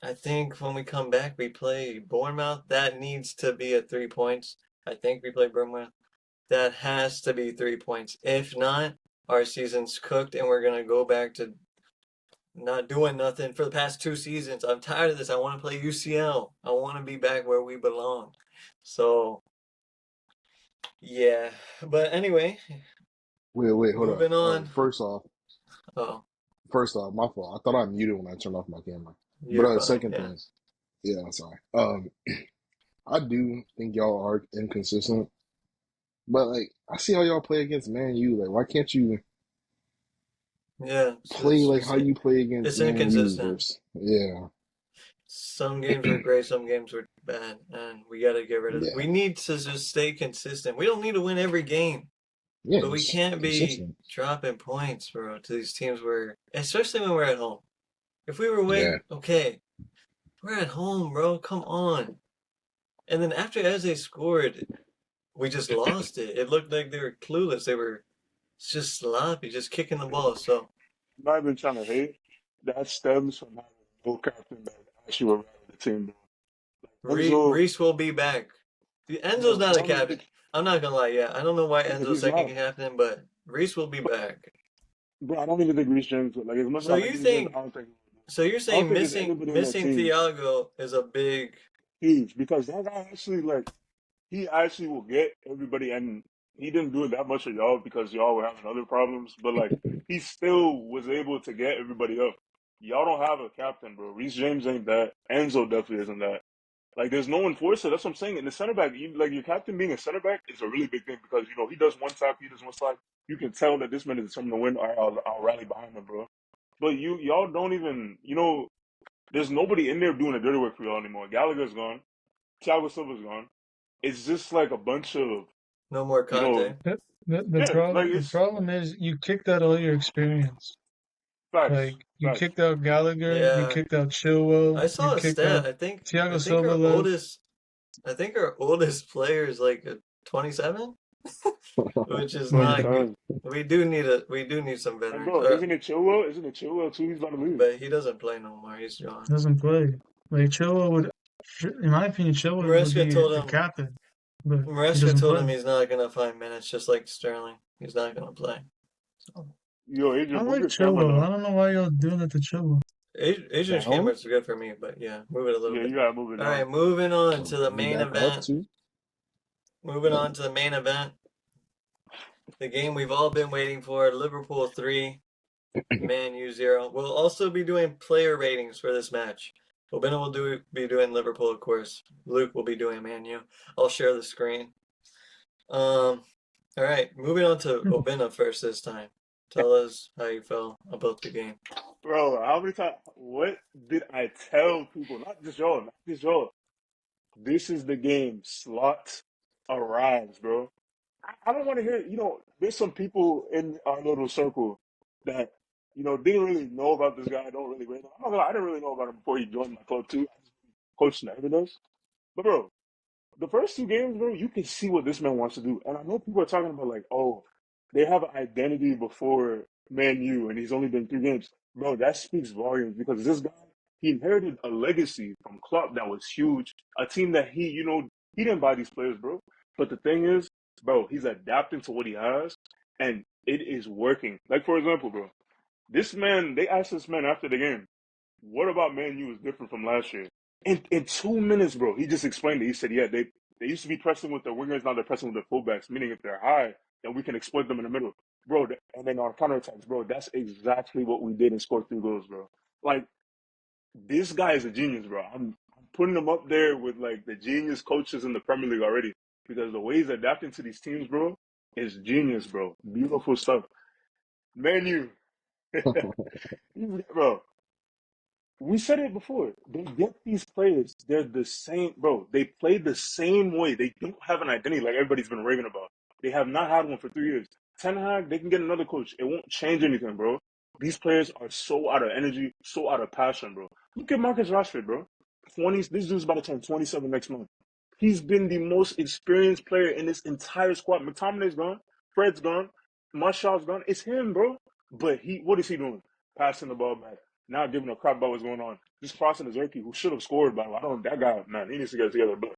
I think when we come back, we play Bournemouth. That needs to be at 3 points. I think we play Bournemouth. That has to be 3 points. If not, our season's cooked and we're going to go back to not doing nothing for the past 2 seasons. I'm tired of this. I want to play UCL. I want to be back where we belong. So, yeah. But anyway, Wait, hold up. moving on. Oh, First off, my fault. I thought I muted when I turned off my camera. But you're fine. second Yeah. thing, yeah, I'm sorry. I do think y'all are inconsistent, but like I see how y'all play against Man U. Like, why can't you Yeah. play like how you play against It's Man U inconsistent. versus yeah. Some games were great, some games were bad, and we got to get rid of it. Yeah. We need to just stay consistent. We don't need to win every game, Yeah, but we just can't be consistent. dropping points, bro, to these teams where, especially when we're at home. If we were away, Yeah. okay, we're at home, bro. Come on. And then after Eze scored, we just lost it. It looked like they were clueless. They were just sloppy, just kicking the ball. So I'm not even trying to hate. That stems from having no captain that actually around the team, bro. Enzo, Reese will be back. Enzo's bro, not I a don't even captain. think I'm not gonna lie. Yeah, I don't know why Enzo's he's second not. captain, but Reese will be back. Bro, I don't even think Reece James, like, as much as So I like you Reece James, think? So you're I don't saying think there's missing anybody on that missing team Thiago is a big huge because that guy actually, like, he actually will get everybody, and he didn't do it that much of y'all because y'all were having other problems, but, like, he still was able to get everybody up. Y'all don't have a captain, bro. Reece James ain't that. Enzo definitely isn't that. Like, there's no enforcer. That's what I'm saying. And the center back, like, your captain being a center back is a really big thing because, he does one tap, he does one slide. You can tell that this man is determined to win. All right, I'll rally behind him, bro. But y'all don't even, there's nobody in there doing the dirty work for y'all anymore. Gallagher's gone. Thiago Silva's gone. It's just like a bunch of, no more you know, Conte. The, the, the yeah, like problem the it's problem is you kicked out all your experience. facts, Like you facts. kicked out Gallagher, you Yeah, kicked out Chilwell, I you saw a kicked stat. out I Thiago think Silva our left. oldest I think our oldest player is like 27, which is Well, not Yeah. good. We do need some And veterans. bro, isn't it Chilwell? Isn't it Chilwell too? He's about to leave. But he doesn't play no more. He's gone. doesn't play. Like Chilwell would, in my opinion, Chilwell would Maresca be told the him captain, but he Maresca doesn't told play. him he's not gonna find minutes, just like Sterling. He's not gonna play. So Yo, I Adrian, move like your camera Chilwell. I down. don't know why y'all doing that to Chilwell. Adrian's Down? cameras are good for me, but yeah, move it a little Yeah, bit. you gotta move it All down. right, moving on Oh, to the is it main back up event. too? Moving on to the main event. The game we've all been waiting for, Liverpool 3, Man U 0. We'll also be doing player ratings for this match. Obina will be doing Liverpool, of course. Luke will be doing Man U. I'll share the screen. All right, moving on to Obina first this time. Tell us how you felt about the game. Bro, how many times? What did I tell people? Not just y'all, not just y'all. This is the game. Slot arrives, bro. I don't want to hear. There's some people in our little circle that didn't really know about this guy. Don't really rate him. I'm not gonna lie, I didn't really know about him before he joined my club too. Coach never does. But bro, the first 2 games, bro, you can see what this man wants to do. And I know people are talking about like, oh, they have an identity before Man U, and he's only been 3 games. Bro, that speaks volumes because this guy, he inherited a legacy from Klopp that was huge. A team that he didn't buy these players, bro. But the thing is, bro, he's adapting to what he has, and it is working. Like for example, bro, they asked this man after the game, what about Man U is different from last year? In 2 minutes, bro, he just explained it. He said, yeah, they used to be pressing with their wingers, now they're pressing with their fullbacks, meaning if they're high, then we can exploit them in the middle. Bro, and then on counterattacks, bro, that's exactly what we did and scored 3 goals, bro. Like, this guy is a genius, bro. I'm putting him up there with, like, the genius coaches in the Premier League already because the way he's adapting to these teams, bro, is genius, bro. Beautiful stuff. Man U. Bro, we said it before. They get these players. They're the same, bro. They play the same way. They don't have an identity like everybody's been raving about. They have not had one for 3 years. Ten Hag, they can get another coach. It won't change anything, bro. These players are so out of energy, so out of passion, bro. Look at Marcus Rashford, bro. 20s. This dude's about to turn 27 next month. He's been the most experienced player in this entire squad. McTominay's gone. Fred's gone. Marshall's gone. It's him, bro. But what is he doing? Passing the ball back. Not giving a crap about what's going on. Just crossing the Zerky, who should have scored, by the way. That guy, man, he needs to get it together. But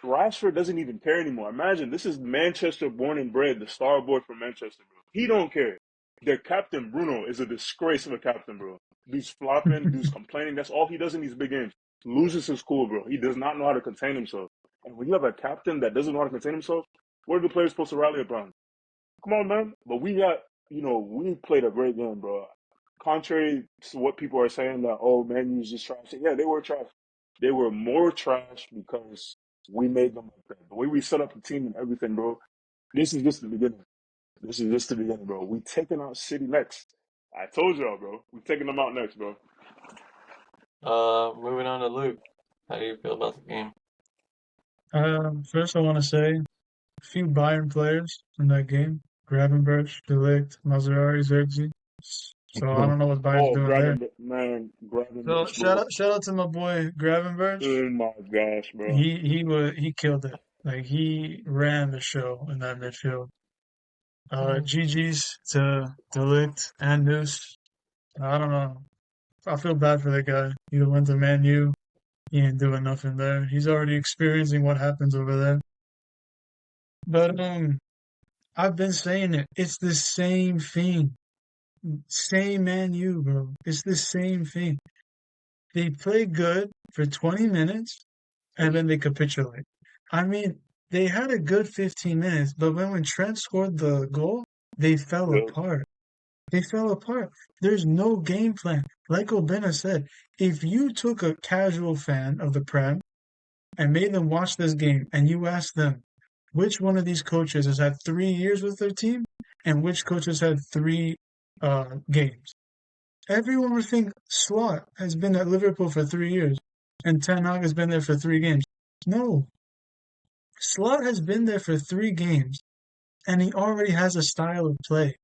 Rashford doesn't even care anymore. Imagine, this is Manchester born and bred, the star boy from Manchester, bro. He don't care. Their captain, Bruno, is a disgrace of a captain, bro. Dude's flopping, dude's complaining. That's all he does in these big games. Loses his cool, bro. He does not know how to contain himself. And when you have a captain that doesn't know how to contain himself, what are the players supposed to rally upon? Come on, man. But we played a great game, bro. Contrary to what people are saying that, oh, Man U's just trash. Yeah, they were trash. They were more trash because we made them like that. The way we set up the team and everything, bro. This is just the beginning. This is just the beginning, bro. We taking out City next. I told y'all, bro. We taking them out next, bro. Moving on to Luke. How do you feel about the game? First, I want to say a few Bayern players in that game: Gravenberch, De Ligt, Mazraoui, Zirkzee. So I don't know what Bayern's Oh, doing there. grabbing So bitch, bro. shout out to my boy Gravenberch. Oh my gosh, bro. He killed it. Like he ran the show in that midfield. GG's to De Ligt and Noose. I don't know. I feel bad for that guy. He went to Man U. He ain't doing nothing there. He's already experiencing what happens over there. But I've been saying it. It's the same thing. Same Man U, bro. It's the same thing. They play good for 20 minutes and then they capitulate. I mean, they had a good 15 minutes, but when Trent scored the goal, they fell Yeah. apart. They fell apart. There's no game plan. Like Obina said, if you took a casual fan of the Prem and made them watch this game and you asked them which one of these coaches has had 3 years with their team and which coaches had three games, everyone would think Slot has been at Liverpool for 3 years and Ten Hag has been there for 3 games. No, Slot has been there for 3 games and he already has a style of play.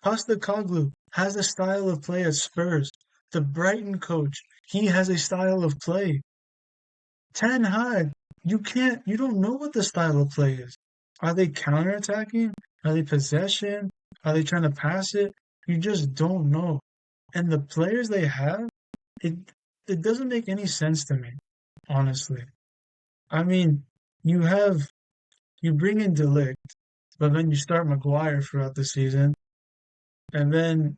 Postecoglou has a style of play at Spurs. The Brighton coach, he has a style of play. Ten Hag, you don't know what the style of play is. Are they counterattacking? Are they possession? Are they trying to pass it? You just don't know. And the players they have, it it doesn't make any sense to me, honestly. I mean, you bring in De Ligt, but then you start Maguire throughout the season, and then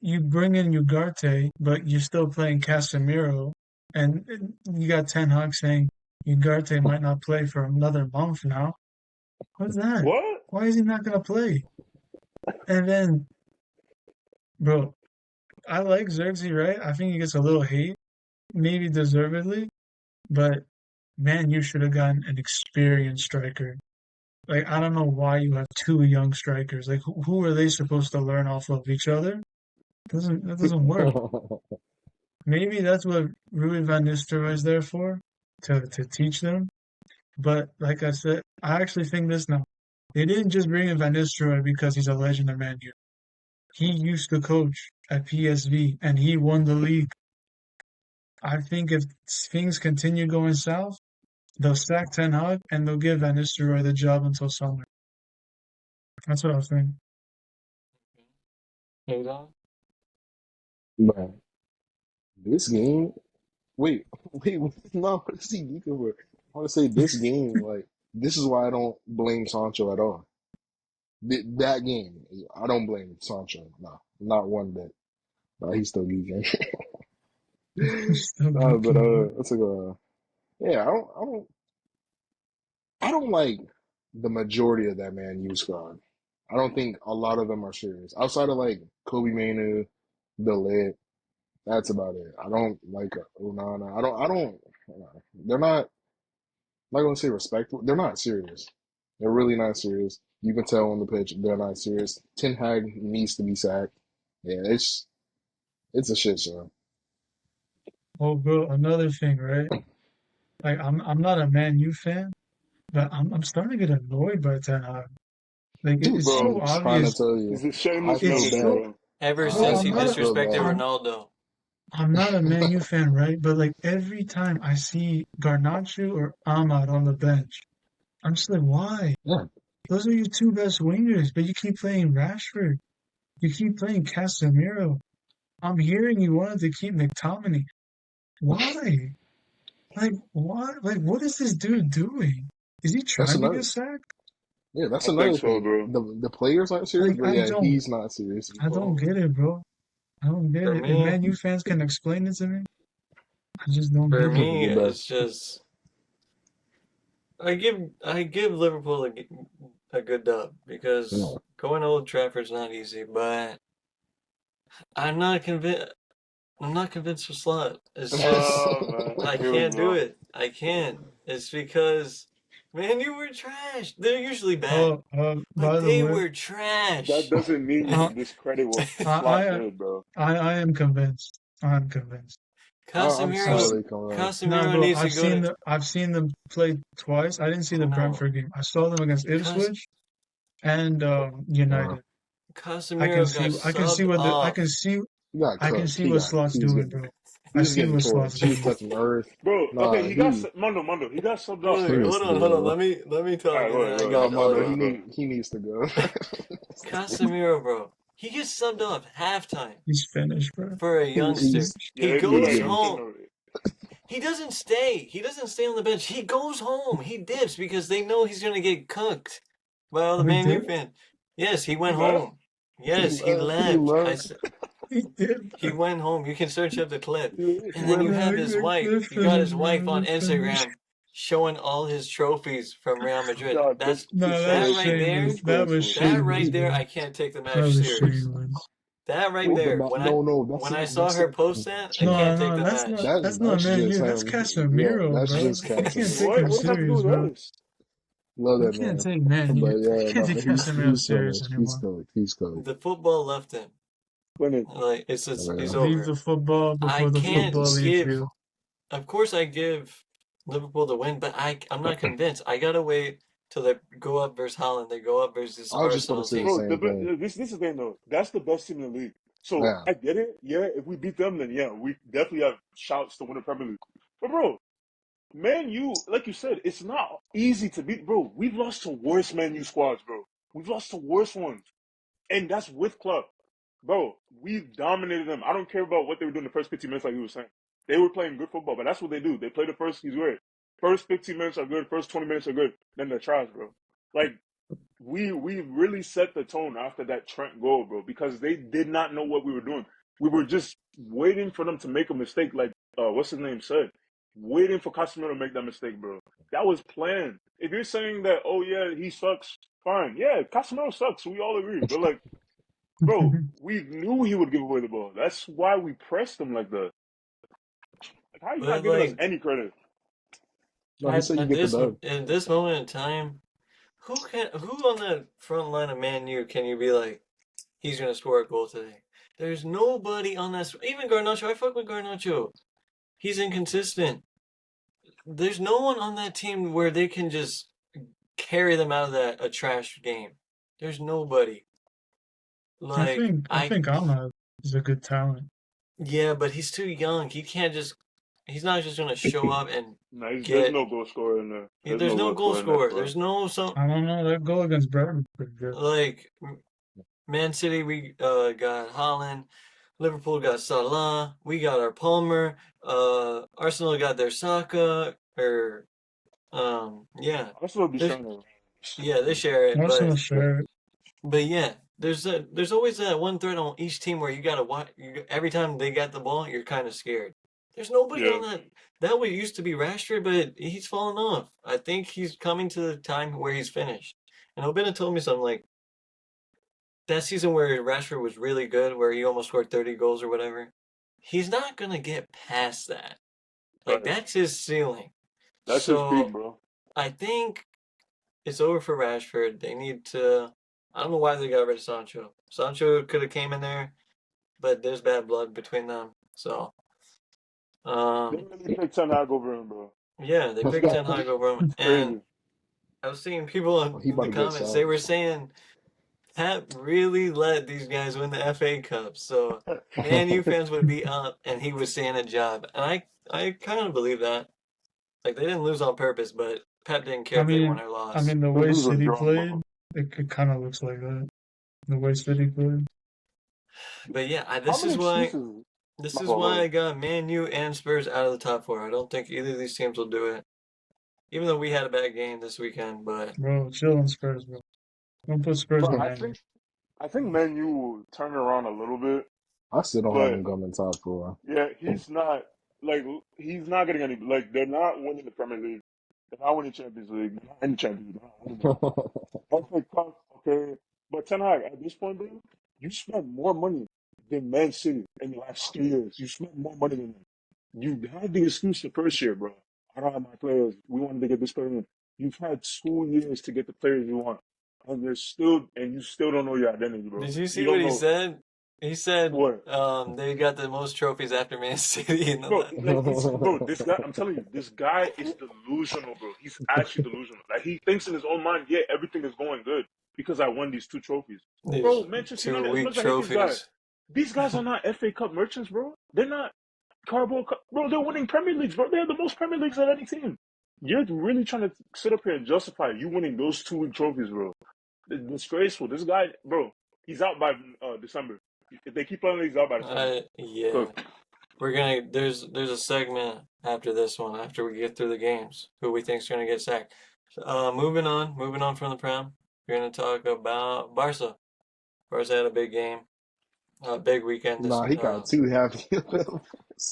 you bring in Ugarte, but you're still playing Casemiro, and you got Ten Hag saying Ugarte might not play for another month now. What's that? What? Why is he not gonna play? And then, bro, I like Xerxes, right? I think he gets a little hate, maybe deservedly, but man, you should have gotten an experienced striker. Like, I don't know why you have two young strikers. Like, who are they supposed to learn off of each other? That doesn't work. Maybe that's what Rui van Nistelrooy is there for, to teach them. But like I said, I actually think this now. They didn't just bring in Van Nistelrooy because he's a legend of Man U. He used to coach at PSV and he won the league. I think if things continue going south, they'll sack Ten Hag and they'll give Van Nistelrooy the job until summer. That's what I think. Hey, Don? Man, this game. Wait, wait. No, what is he geeking for? I want to say this game. Like, this is why I don't blame Sancho at all. That game, I don't blame Sancho. No, not one bit. No, he's still geeking. Still No, but geeking. it's like yeah. I don't like the majority of that Man U squad. I don't think a lot of them are serious. Outside of like Kobe Manu, the Lit, that's about it. I don't like Onana. I don't. They're not. I'm not gonna say respectful. They're not serious. They're really not serious. You can tell on the pitch they're not serious. Ten Hag needs to be sacked. Yeah, it's a shit show. Oh, bro, another thing, right? Like, I'm not a Man U fan, but I'm starting to get annoyed by Ten Hag. Like it's Bro, so I'm trying to obvious. tell he's you, a I shameless feel It's manager, bad. so bro. Ever bro. since I he I feel disrespected bad. Ronaldo. I'm not a Man U fan, right? But like every time I see Garnacho or Ahmad on the bench, I'm just like, why? Yeah, Those are your two best wingers, but you keep playing Rashford. You keep playing Casemiro. I'm hearing you wanted to keep McTominay. Why? Like, what? Like, what is this dude doing? Is he that's trying to get another. sacked? Yeah, that's I think another so, thing. bro. The players aren't serious, Like, but yeah, he's not serious as I well. don't get it, bro. I don't get For it. If me, Man U fans can explain it to me, I just don't for get it. me, Get back. it's just I give Liverpool a good dub because Yeah. going to Old Trafford's not easy, but I'm not convinced. I'm not convinced for Slot. It's just Oh man, I here we can't do go. it. I can't. It's because man, you were trash. They're usually bad, Oh, but by the they way, were That trash. doesn't mean you uh, can discredit what Slot I, did, bro. I am convinced. I'm convinced. I'm I've Casemiro, se- slowly coming around. nah, Casemiro bro. needs to go to I've seen them play twice. I didn't see the no. Brentford game. I saw them against Cas Ipswich and Uh, United. Casemiro got I can see subbed what off. he got I can cooked. see what Slot's doing, bro. I He's see getting what Slot's torched. He's doing. touching earth. Bro, okay, Nah, Mondo. He got subbed off, Wait, right? seriously, hold on. bro. Let me All talk, right, and go then ahead, I go ahead, got all Armando, go the ahead, go ahead. he needs to go. Casemiro, bro. He gets subbed off halftime He's finished, bro. for a He's youngster. he's finished. Yeah, He they do he's that goes getting. young shit. home. He doesn't stay. He doesn't stay on the bench. He goes home. He dips because they know he's gonna get cooked by all the Oh, he Man U did. fans. Yes, he He went left. home. Yes, he He left. left. He did, He bro. went home. You can search up the clip. He And then went. you No, have he his wife. they You got his finished, wife bro. on They finished. Instagram showing all his trophies from Real Madrid. Nah, That's No, that's that right disgraceful. there. shameless. That was Disgraceful. That shameless, right there, bro. I can't take the That match was serious. shameless. That right Well, but there, no, when I saw that's her the post that, I No, can't take no, the match. that's not that's Man just U. That's him. Yeah, Casemiro, that's bro. just You can't Casemiro. take What? him What does that have to do serious, with bro. us? Love You that can't man. take Man But U. You yeah, can't no, take Casemiro he's serious finished. anymore. He's cooked. The football left him. Clinic. Like he's Yeah. Leave over. the football I before the He can't football just leaves give. you. Of course, I give Liverpool the win, but I'm not convinced. I gotta wait till they go up versus Haaland. They go up versus this I was just about to Arsenal say the team. Bro, same thing. this is the thing though. That's the best team in the league. So Yeah. I get it. Yeah, if we beat them, then yeah, we definitely have shouts to win the Premier League. But bro, Man U, like you said, it's not easy to beat. Bro, we've lost to worse Man U squads, bro. We've lost to worse ones, and that's with club. Bro, we've dominated them. I don't care about what they were doing the first 15 minutes, like you were saying. They were playing good football, but that's what they do. They play the first. He's great. First 15 minutes are good. First 20 minutes are good. Then they're trash, bro. Like we really set the tone after that Trent goal, bro, because they did not know what we were doing. We were just waiting for them to make a mistake, like what's his name said, waiting for Casemiro to make that mistake, bro. That was planned. If you're saying that, oh yeah, he sucks, fine, yeah, Casemiro sucks. We all agree, but like, bro, we knew he would give away the ball. That's why we pressed him like that. Like, how are you not But giving us like any credit? No, he said you at get the this dub. in this moment in time, who on the front line of Man U can you be like he's gonna score a goal today? There's nobody on that. Even Garnacho, I fuck with Garnacho. He's inconsistent. There's no one on that team where they can just carry them out of a trash game. There's nobody. Like I think Ahmad is a good talent. yeah, but he's too young. He can't just. He's not just gonna show up and No, there's get. no goal scorer in there. There's There's no no goal goal scorer in that scorer. squad. There's no some I don't know. That goal against Brighton was pretty good. like Man City. We got Haaland. Liverpool got Salah. We got our Palmer. Arsenal got their Saka. Or yeah. Arsenal be There's showing them. yeah they share it, Arsenal share it. but yeah. There's always that one threat on each team where you gotta watch. Every time they got the ball, you're kind of scared. There's nobody Yeah. on that. That way used to be Rashford, but he's fallen off. I think he's coming to the time where he's finished. And Obina told me something like that season where Rashford was really good, where he almost scored 30 goals or whatever. He's not gonna get past that. Like Right. that's his ceiling. That's his peak, So bro. I think it's over for Rashford. They need to. I don't know why they got rid of Sancho. Sancho could have came in there, but there's bad blood between them. So, They really picked Ten Hag over him, bro. yeah, they But picked Ten Hag over him, It's and crazy. I was seeing people He in about the to get comments. They were salvaged. saying Pep really let these guys win the FA Cup. So Man U fans would be up, and he was saying a job. And I kind of believe that. Like they didn't lose on purpose, but Pep didn't care I if they won mean, or I lost. mean the This way is a City draw, played, bro. it kind of looks like that. The way City played. But yeah, How this many is why excuses? this My is fault. Go why ahead. I got Man U and Spurs out of the top four. I don't think either of these teams will do it. Even though we had a bad game this weekend, but Bro, chill on Spurs, bro. Don't put Spurs But on I Man U. think Man U will turn around a little bit. I still don't have But him coming top four. yeah, he's not getting any like they're not winning the Premier League. They're not winning Champions League. They're not in the Champions League. They're not winning that. FA Cup, okay. But Ten Hag, at this point, bro, you spent more money than Man City in the last 3 years. You spent more money than them. You had the excuse the first year, bro. I don't have my players. We wanted to get this player in. You've had 2 years to get the players you want. And you still don't know your identity, bro. did you You see what don't he know said? He said what. they got the most trophies after Man City in the Bro, last. like this guy, I'm telling you, this guy is delusional, bro. He's actually delusional. Like he thinks in his own mind, yeah, everything is going good because I won these 2 trophies. Bro, These Manchester two United, as much weak as I hate trophies. these guys are not FA Cup merchants, bro. They're not Carbo Cup. Bro, they're winning Premier Leagues, bro. They have the most Premier Leagues of any team. You're really trying to sit up here and justify you winning those 2 week trophies, bro. It's disgraceful. This guy, bro, he's out by December. If they keep playing, he's out by December. Yeah. There's a segment after this one, after we get through the games, who we think's gonna get sacked. Moving on from the Prem, we're gonna talk about Barca. Barca had a big game, a big weekend this Nah, he got too happy.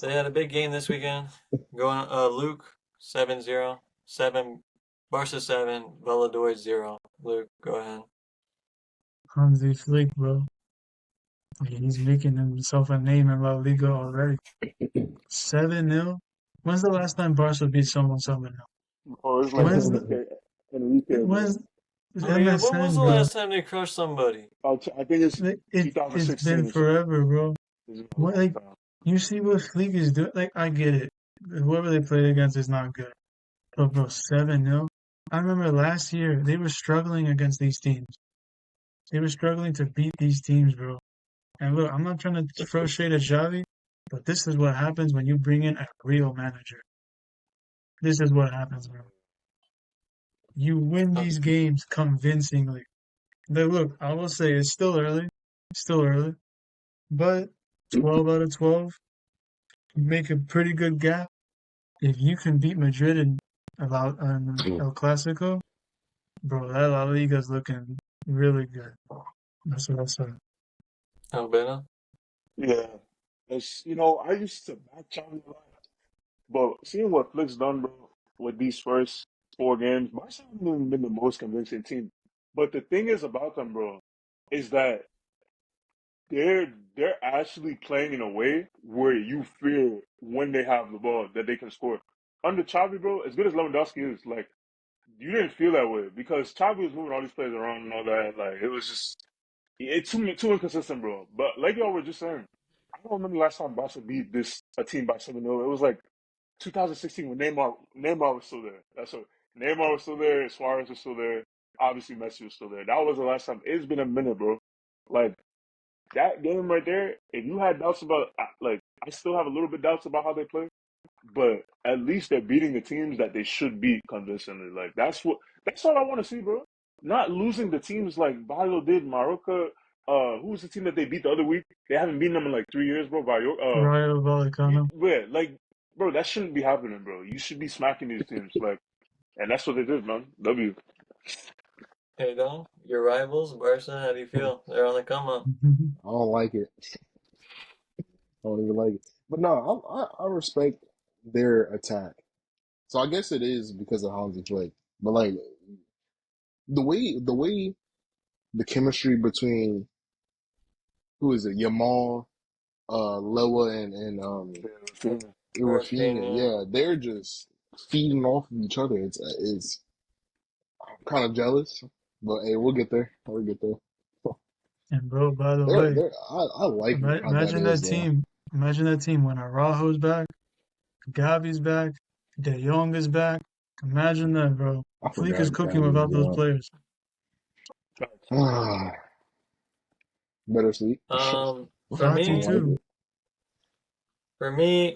they had a big game this weekend. Going Luke 7-0, 7 Barca 7, Valladolid 0. Luke, go ahead. Hansi Flick, bro. He's making himself a name in La Liga already. 7-0? When's the last time Barca beat someone 7-0? Oh, it's like When's the, Enrique, bro. when's I mean, when was MSN, the bro? last time they crushed somebody? I think it's It's been 2016 or something. forever, bro. It's been a What, long like, time. you see what Flick is doing? Like, I get it. Whoever they played against is not good. But, bro, 7-0? I remember last year, they were struggling against these teams. They were struggling to beat these teams, bro. And look, I'm not trying to throw shade at Xavi, but this is what happens when you bring in a real manager. This is what happens, bro. You win Uh, these games convincingly. Look, I will say it's still early, but 12 out of 12, you make a pretty good gap. If you can beat Madrid in El Clasico, bro, that La Liga's looking really good. That's what I said. Albino? Yeah. I used to back Xavi a lot, but seeing what Flick's done, bro, with these first 4 games, Barca haven't even been the most convincing team. But the thing is about them, bro, is that they're actually playing in a way where you feel when they have the ball that they can score. Under Xavi, bro, as good as Lewandowski is, like you didn't feel that way because Xavi was moving all these players around and all that. Like it was just it's too inconsistent, bro. But like y'all were just saying, I don't remember the last time Barca beat a team by 7-0. It was like 2016 when Neymar was still there. That's what Neymar was still there. Suarez was still there. Obviously, Messi was still there. That was the last time. It's been a minute, bro. Like that game right there. If you had doubts about, like, I still have a little bit doubts about how they play, but at least they're beating the teams that they should beat convincingly. Like that's all I want to see, bro. Not losing the teams like Barlo did, Marocco. Who was the team that they beat the other week? They haven't beaten them in like 3 years, bro. Rayo Vallecano. Yeah, like, bro, that shouldn't be happening, bro. You should be smacking these teams, like, and that's what they did, man. W. Hey, Don, your rivals, Barca, how do you feel? They're on the come up. I don't like it. I don't even like it. But no, I respect their attack. So I guess it is because of Hansi Flick. But like the way the chemistry between who is it, Yamal, Lewa and Rafinha, Rafinha. yeah, they're just feeding off of each other. It's I'm kind of jealous, but hey, we'll get there. We'll get there. And bro, by the They're way, they're I like how that imagine that is though. team. Imagine that team when Araujo's back, Gavi's back, De Jong is back. Imagine that, bro. I Fleek is forgot cooking Gabby was without those going. players. Better sleep. For Got I to me, like too. it. for me,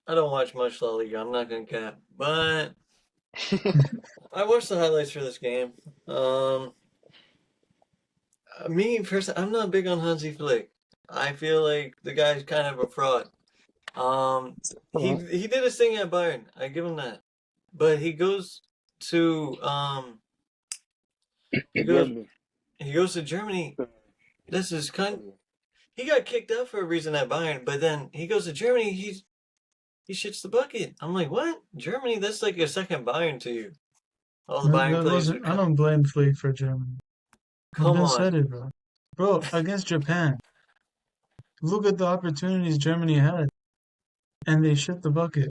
I don't watch much La Liga. I'm not gonna cap, but I watched the highlights for this game. Me personally, I'm not big on Hansi Flick. I feel like the guy's kind of a fraud. Um, he did his thing at Bayern. I give him that. But to he goes Germany. he goes to Germany. This is he got kicked out for a reason at Bayern, but then he goes to Germany. He shits the bucket. I'm like, what? Germany? That's like a second Bayern to you. All the Bayern That players wasn't. I don't blame Fleek for Germany. I've come been on. said it, bro. Bro, against Japan, look at the opportunities Germany had, and they shit the bucket.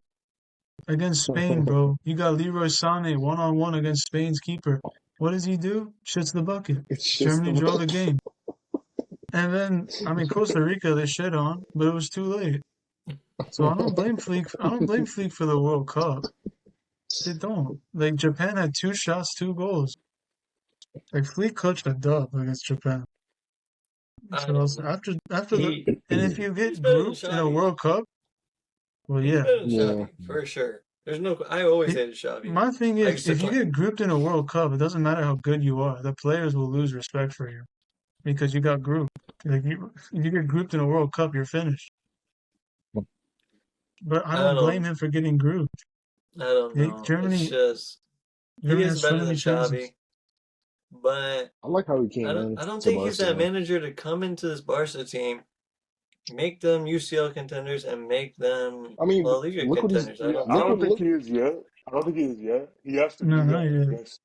Against Spain, bro, you got Leroy Sané one-on-one against Spain's keeper. What does he do? Shits the bucket. It's just Germany draw the the game. And then, I mean, Costa Rica, they shit on, but it was too late. So I don't blame Fleek. I don't blame Fleek for the World Cup. They don't. Like, Japan had 2 shots, 2 goals. Like, Fleek clutched a dub against Japan. I So don't know. after the, He and if you he's get better than grouped in a Xavi. World Cup, well, He's yeah. better than yeah. Xavi for sure. There's no. I always It, hated Xavi. my thing I is, used to if you clown. get grouped in a World Cup, it doesn't matter how good you are. The players will lose respect for you because you got grouped. Like if you get grouped in a World Cup, you're finished. But I I don't blame don't. him for getting grouped. I don't They, know. It's Germany, just he Germany is has so better many than chances. Xavi, but I like how he came in I don't to think he's that Barcelona. manager to come into this Barca team, make them UCL contenders, and make them I mean, La Liga look what he's contenders. I Yeah, don't I look think. don't what think look. he is yet. I don't think he is yet. He has to No, do not that yet. against.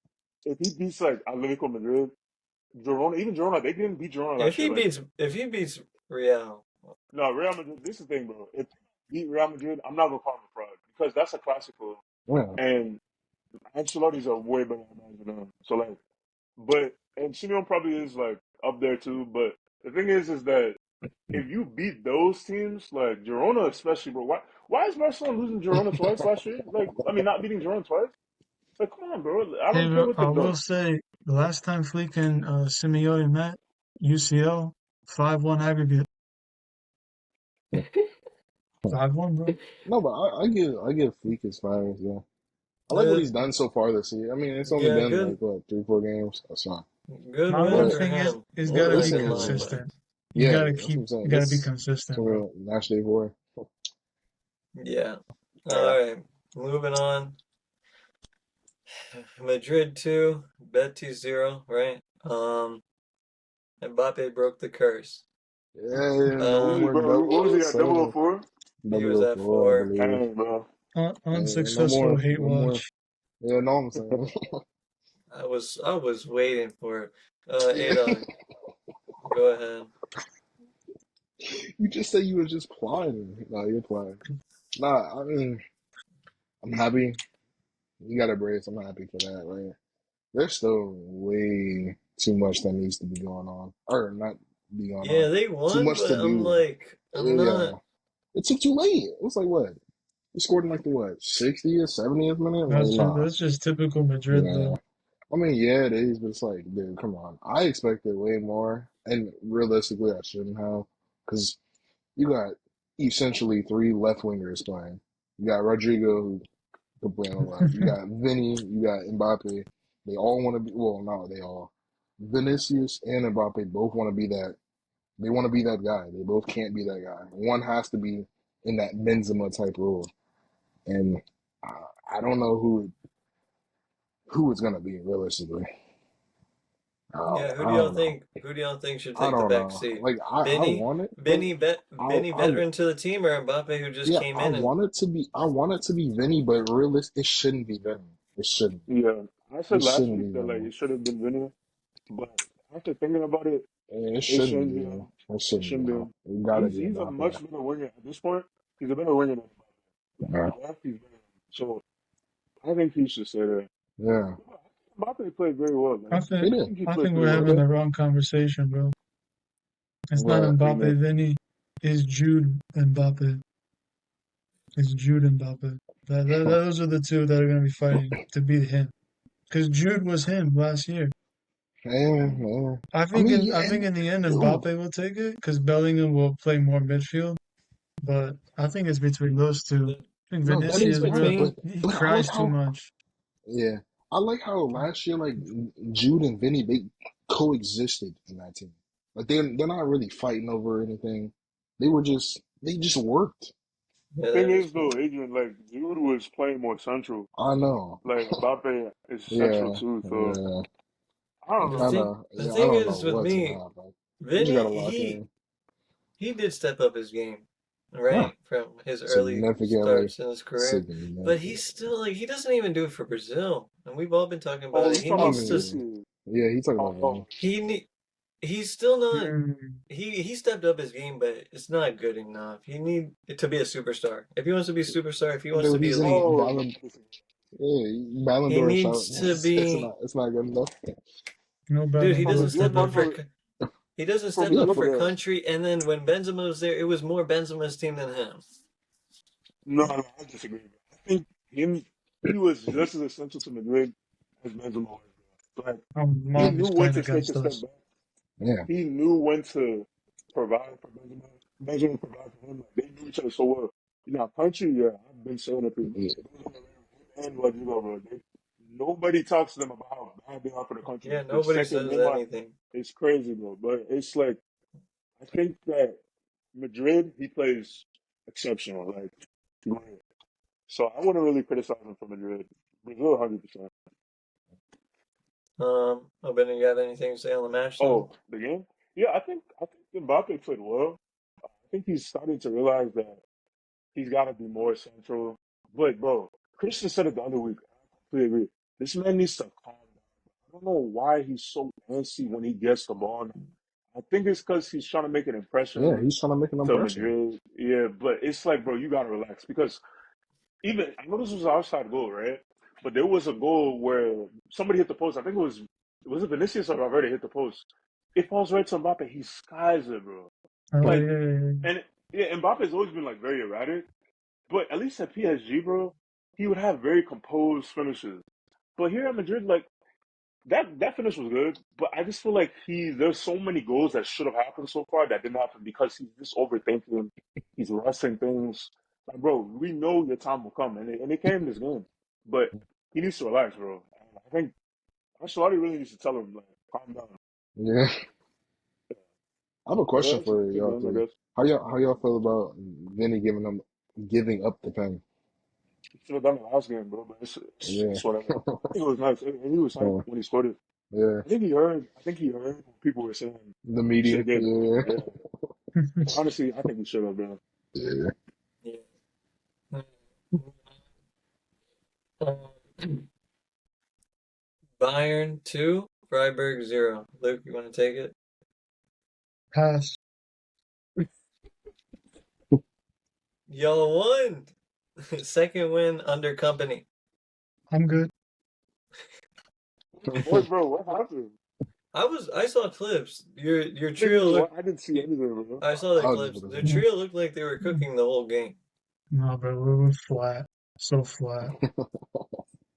If he beats like Atletico Madrid, Girona, even Girona, they didn't beat Girona last year. Like, If he beats Real, no, Real Madrid. This is the thing, bro. If he beat Real Madrid, I'm not gonna call him a fraud because that's a classical, Yeah, and Ancelotti's a way better manager than him. So like, but and Simeone probably is like up there too. But the thing is that if you beat those teams, like Girona especially, bro, why is Barcelona losing Girona twice last year? Like, I mean, not beating Girona twice. Like, come on, bro. I Hey, don't care bro, what I they've will done. say the last time Fleek and Simeone met, UCL, 5-1 aggregate. 5-1, bro. no, but I give Fleek his flowers. Yeah, I like what good, he's done so far this year. I mean, it's only yeah, been good, like what 3-4 games. That's fine. good My win only But for thing him. is More gotta than I be didn't listen, mind, but consistent. yeah, that's what I'm You saying. gotta be This consistent, so bro. we're match day 4. yeah. Yeah. All right, moving on. Madrid 2, Betis 0, right? Mbappe broke the curse. Yeah, no What was more he, bro? What was he at? Double O seven, four? He double was O at four, I 4. believe. Dang, bro. No Unsuccessful more, hate no more. watch. Yeah, no, I'm saying. I was waiting for it. Yeah. Adon, go ahead. You just say you were just plying. No, you're plying. Nah, I mean, I'm happy. You got a brace. I'm happy for that. Like, there's still way too much that needs to be going on, or not be going on. Yeah, they Too won, much to but I'm do. like, I'm Yeah, not. it took too late. It was like what? We scored in like the what 60th, 70th minute. Like, nah. That's just typical Madrid, Yeah. though. I mean, yeah, it is, but it's like, dude, come on. I expected way more, and realistically, I shouldn't have, because you got essentially 3 left wingers playing. You got Rodrigo, who can play on the left. You got Vinny. You got Mbappe. They all want to be. Well, no, they all. Vinicius and Mbappe both want to be that. They want to be that guy. They both can't be that guy. One has to be in that Benzema type role, and I don't know who it's gonna be realistically. Yeah, I don't know. Who do y'all think should I take the don't back know. seat? Like I Benny, want it, but Benny I veteran to the team, or Mbappe who just yeah, came I in and want it to be. I want it to be Vinny, but it shouldn't be Vinny. It shouldn't. Yeah. I It said last shouldn't be week that like Vinny. it should have been Vinny, but after thinking about it, It it shouldn't shouldn't be be him. him. It It shouldn't be shouldn't be him. him. It gotta be He's a Mbappe. much better winger at this point. He's a better winger than Mbappe. Like Yeah, on the left, he's better. So I think he should stay there. yeah, Mbappe played very well, I man. he think I did. think he I played think pretty we're well. having the wrong conversation, bro. It's not But What do you mean? Mbappe Vinny. It's Jude Mbappe. It's Jude Mbappe. Those are the two that are going to be fighting to beat him. Because Jude was him last year. Man. I I think mean, in yeah, I think in the end yo, Mbappe will take it because Bellingham will play more midfield. But I think it's between those two. The- I think no, that it's is Vinicius, bro, fine, between he but I like cries too how, much. yeah, I like how last year, like Jude and Vinny, they coexisted in that team. Like they're not really fighting over anything. They just worked. The yeah, thing that is is, true. though, Adrian, like Jude was playing more central. I know. Like Mbappe is central Yeah, too. So yeah. I don't The know. thing the I thing don't know is with what's gonna me, happen. You just gotta Vinny, lock in. he did step up his game, Yeah, right, from his early significantly, starts in his career. But he's significantly. still like he doesn't even do it for Brazil, and we've all been talking about Oh, it. you He talking I about needs to. mean, Vinicius? yeah, he talking about Oh, Vinny. He's still not. Mm. He stepped up his game, but it's not good enough. He need to be a superstar. If he wants to be a superstar, if he wants to Dude, be he's in elite, oh, no, Ballon, yeah, Ballon he d'Or shot. needs to be. It's not good enough. No Dude, he Ballon from d'Or doesn't for Madrid, step up Vinny. for. Pablo, He doesn't from step Yeah, up Madrid, for yeah. country, and then when Benzema was there, it was more Benzema's team than him. No, I disagree. I think he was just as essential to Madrid as Benzema was. Like he Mom knew is when playing to take a against step us. back. yeah, He knew when to provide for Benzema. Benzema provided for him. Like, they knew each other so well. You know, country, yeah, I've been saying it for yeah, it was on the radar. Him and Rodrigo, bro. Nobody talks to them about how bad they are for the country. Yeah, The nobody second says Neymar, anything. it's crazy, bro. But it's like I think that Madrid, he plays exceptional. Like, great. So I wouldn't really criticize him for Madrid. Brazil, 100%. I bet you got anything to say on the match then? Oh, the game? Yeah, I think Mbappe played well. I think he's starting to realize that he's got to be more central. But bro, Christian said it the other week. I completely agree. This man needs to calm down. I don't know why he's so antsy when he gets the ball now. I think it's because he's trying to make an yeah. impression He's trying to make an to impression. Madrid. Yeah, but it's like, bro, you gotta relax because even I know this was an outside goal, right? But there was a goal where somebody hit the post. I think it was it Vinicius or Valverde hit the post. It falls right to Mbappe. He skies it, bro. Oh Like, yeah. and yeah, Mbappe's always been like very erratic. But at least at PSG, bro, he would have very composed finishes. But here at Madrid, like that finish was good. But I just feel like there's so many goals that should have happened so far that didn't happen because he's just overthinking. He's rushing things. Like, bro, we know your time will come, and it came this game. But he needs to relax, bro. And I think Ancelotti really needs to tell him like, calm down. Yeah. I have a But yeah, question it's a for good y'all game, I three. guess. How y'all feel about Vinny giving up the pen? He should have done it last game, bro. But Yeah. it's whatever. I think it was nice, and he was hyped Uh, when he scored it. yeah. I think he heard what people were saying. The He should media. have gave it. Yeah. Yeah. Honestly, I think he should have, bro. Yeah. Yeah. Bayern 2, Freiburg 0. Luke, you want to take it? Pass. Y'all won! Second win under company. I'm good. What, bro? What happened? I saw clips. Your trio Nigga, looked. what? I didn't see anything, bro. I saw the I was just clips. gonna The say. trio looked like they were cooking the whole game. No, bro, we're flat. So flat.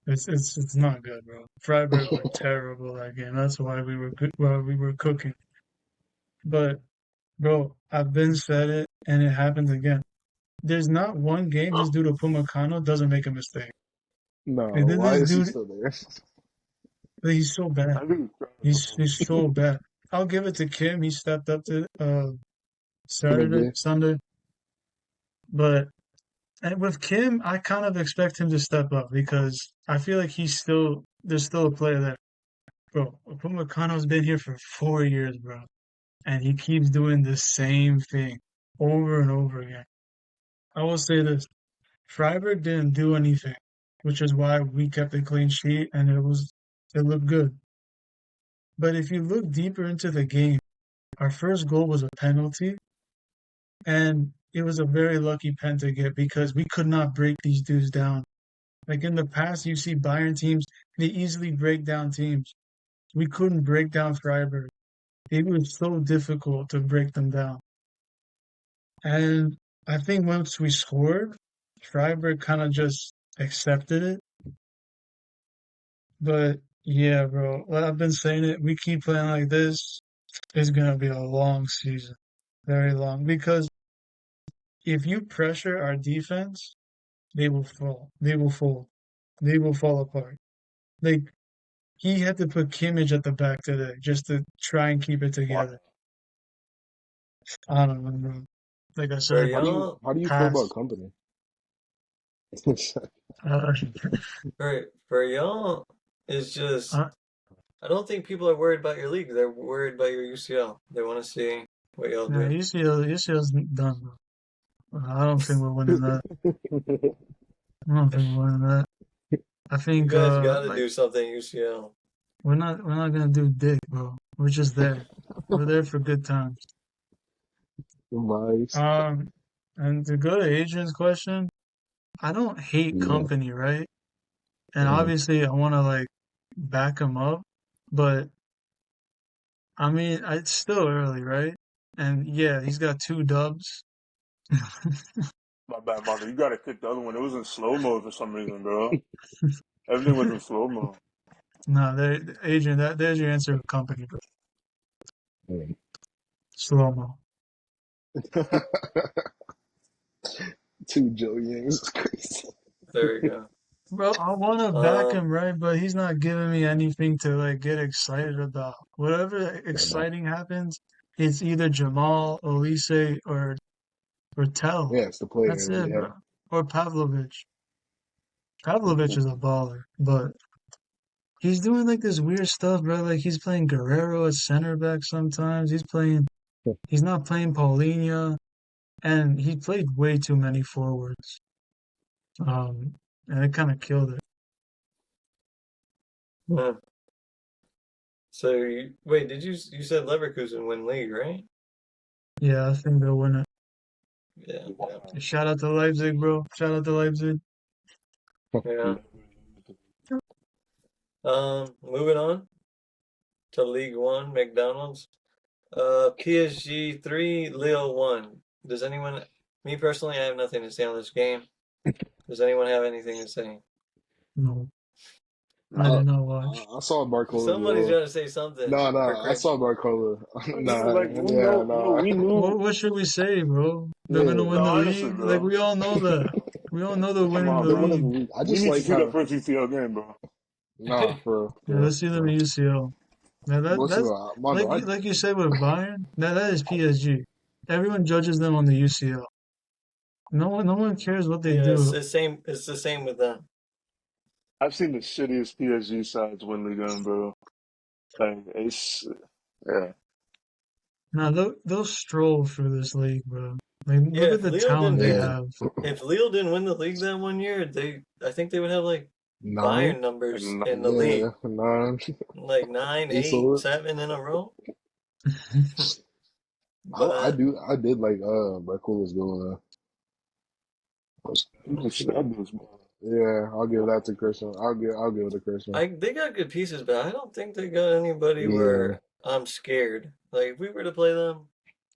It's not good, bro. Freiburg were terrible that game. That's why we were good. Why we were cooking. But bro, I've been said it, and it happens again. There's not one game this dude Upamecano doesn't make a mistake. No, Like, why this is he dude, still there? he's so bad. I think he's trying to He's so bad. I'll give it to Kim. He stepped up to Midday. Sunday. But and with Kim, I kind of expect him to step up because I feel like there's still a player there. Bro, Upamecano's been here for 4 years, bro. And he keeps doing the same thing over and over again. I will say this. Freiburg didn't do anything, which is why we kept a clean sheet and it looked good. But if you look deeper into the game, our first goal was a penalty, and it was a very lucky pen to get because we could not break these dudes down. Like in the past, you see Bayern teams, they easily break down teams. We couldn't break down Freiburg. It was so difficult to break them down. And I think once we scored, Freiburg kind of just accepted it. But yeah, bro, like I've been saying it. We keep playing like this, it's gonna be a long season, very long. Because if you pressure our defense, they will fall. They will fold. They will fall apart. Like he had to put Kimmich at the back today just to try and keep it Wow. together. I don't know, bro. Like I For said, y'all, How do you feel about pass. company? Uh, for y'all, it's just uh, I don't think people are worried about your league. They're worried about your UCL. They want to see what y'all yeah, do. UCL's done, bro. I don't think we're winning that. I don't think we're winning that. I You think guys got to like do something UCL. we're not gonna do dick, bro. We're just there. We're there for good times. Vibes. Um, and to go to Adrian's question, I don't hate Yeah. company, right? And Mhm. obviously I want to like back him up, but I mean, it's still early, right? And yeah, he's got 2 dubs. My bad, mother. You gotta kick the other one. It was in slow mo for some reason, bro. Everything was in slow mo. No, there, Adrian, there's your answer with company, bro. Mhm. Slow mo. Two Jillians is crazy. There we go. Bro, I want to back Um, him, right? But he's not giving me anything to like get excited about. Whatever Yeah, exciting happens, it's either Jamal, Olise, or Tell. yeah, it's the That's player. it, Yeah. bro. Or Pavlovic. Pavlovic is a baller, but he's doing like this weird stuff, bro. Like he's playing Guerrero at center back sometimes. He's not playing Paulinho, and he played way too many forwards. Um, and it kind of killed it. hmm. So wait, you said Leverkusen win league, right? Yeah, I think they'll win it. Yeah, yeah, Wow. Shout out to Leipzig, bro. Shout out to Leipzig. yeah. Moving on to League One, McDonald's. PSG 3, Lille 1. Does anyone, me personally, I have nothing to say on this game. Does anyone have anything to say? No, I I, did not watch. I saw Barcola Somebody's go. got to say something No, for no, I Craig. saw Barcola. Yeah, Nah, like yeah, nah. we knew. What should we say, bro? They're gonna Yeah, win No, the honestly, league. Like bro. we all know that. We all know they're Come winning on, the they're bro. winning the league. league. I We just need to like see that how, first UCL game, bro. nah, Yeah, let's see them in UCL. Now listen, that's Mondo, like you said with Bayern. That is PSG. Everyone judges them on the UCL. No one cares what they Yeah, it's do. the same. It's the same with them. I've seen the shittiest PSG sides win the game, bro. Like it's yeah. Now they'll stroll through this league, bro. Like Yeah, look at the talent they yeah, have. If Lille didn't win the league that one year, I think they would have like nine, Bayern numbers And in the yeah, league, nine. like 9, They 8, sold 7 in a row. I But I did like Barcola's goal. that was Yeah, I'll give that to Christian. I'll give it to Christian. they got good pieces, but I don't think they got anybody Yeah. where I'm scared. Like if we were to play them,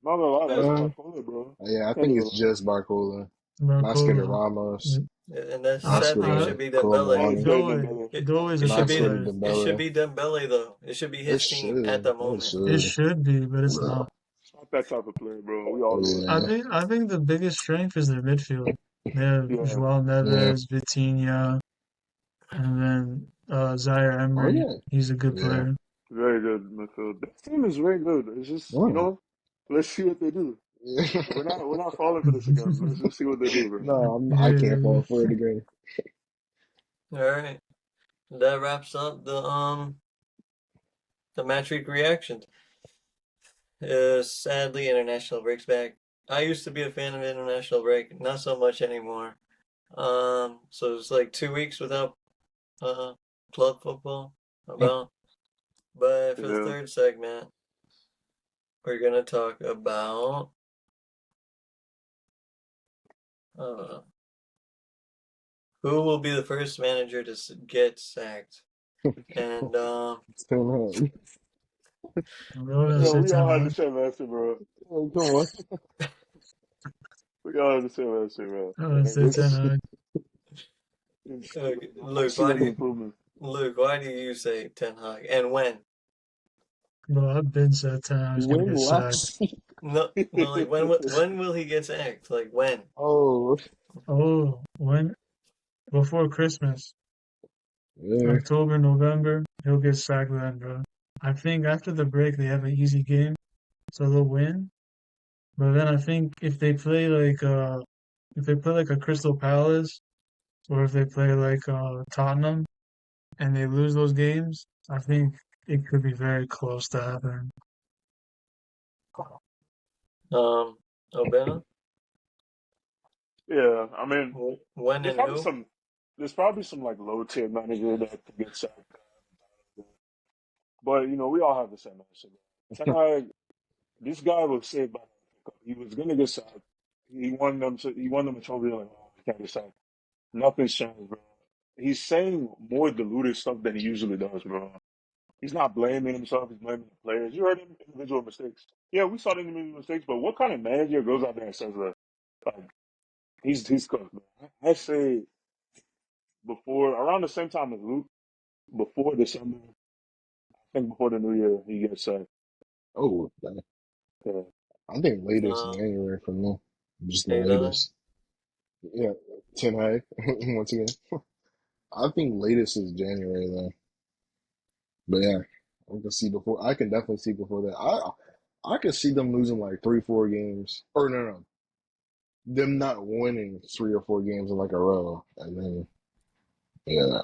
not gonna lie, that's uh, Barcola, bro. Yeah, I Can't think even it's lie. just Barcola. Not scared of Barcola. Ramos. and that Not scared sadly it I should of be And Dembele. it's Colomani. better than Doe Belly. Doe is a It should Not good be scared of player. it should Dembele. be Dembele though. It should be It his team at should. the It moment. It should. should be, but it's not. Not that type of player, bro. We all know it. I Yeah. think I think the biggest strength is their midfield. They have Yeah, Joao Yeah. Neves, Vitinha, and then Zaire Oh Emery. yeah. He's a good Yeah. player. very good midfield. That team is very good. It's just Oh. let's see what they do. Yeah. We're not falling for this again. Let's just see what they do, bro. No, I can't Yeah, fall for it again. All right, that wraps up the match week reactions. Sadly, international breaks back. I used to be a fan of international break, not so much anymore. So it's like 2 weeks without uh club football. About, but for the Yeah. third segment, we're gonna talk about uh who will be the first manager to get sacked, and Ten Hag. we're all gonna Yeah, say we Ten all had the Hag. same answer, bro. Oh, come on. We all had the same answer, bro. I'm gonna say Ten Hag. Luke, see the improvement. why do you say Ten Hag and when? Bro, I've been said 10 I was gonna When get sacked. last week? No, like when will he get sacked? Like when? Oh, Oh, when? Before Christmas. yeah. October, November, he'll get sacked then, bro. I think after the break they have an easy game, so they'll win. But then I think if they play like a Crystal Palace or if they play like Tottenham and they lose those games, I think it could be very close to happening. Obama? Yeah, I mean, When there's and probably who? some, there's probably some like low tier manager that could get sacked. But we all have the same answer. Ten Hag, this guy was saved by the Cup. He was gonna get sacked. He won them a trophy. Like, oh, he can't get sacked. Nothing's changed, bro. He's saying more diluted stuff than he usually does, bro. He's not blaming himself. He's blaming the players. You heard him, individual mistakes. Yeah, we saw the individual mistakes, but what kind of manager goes out there and says that? Like, he's cooked, man. I say before around the same time as Luke, before December, I think before the New Year, he gets sacked. Oh, Yeah. I think latest Um, January for me. Just the are you done? latest. Yeah, Ten Hag once again. I think latest is January though. But yeah, I can see before. I can definitely see before that. I could see them losing like 3, 4 games, or no, them not winning 3 or 4 games in like a row, and then yeah,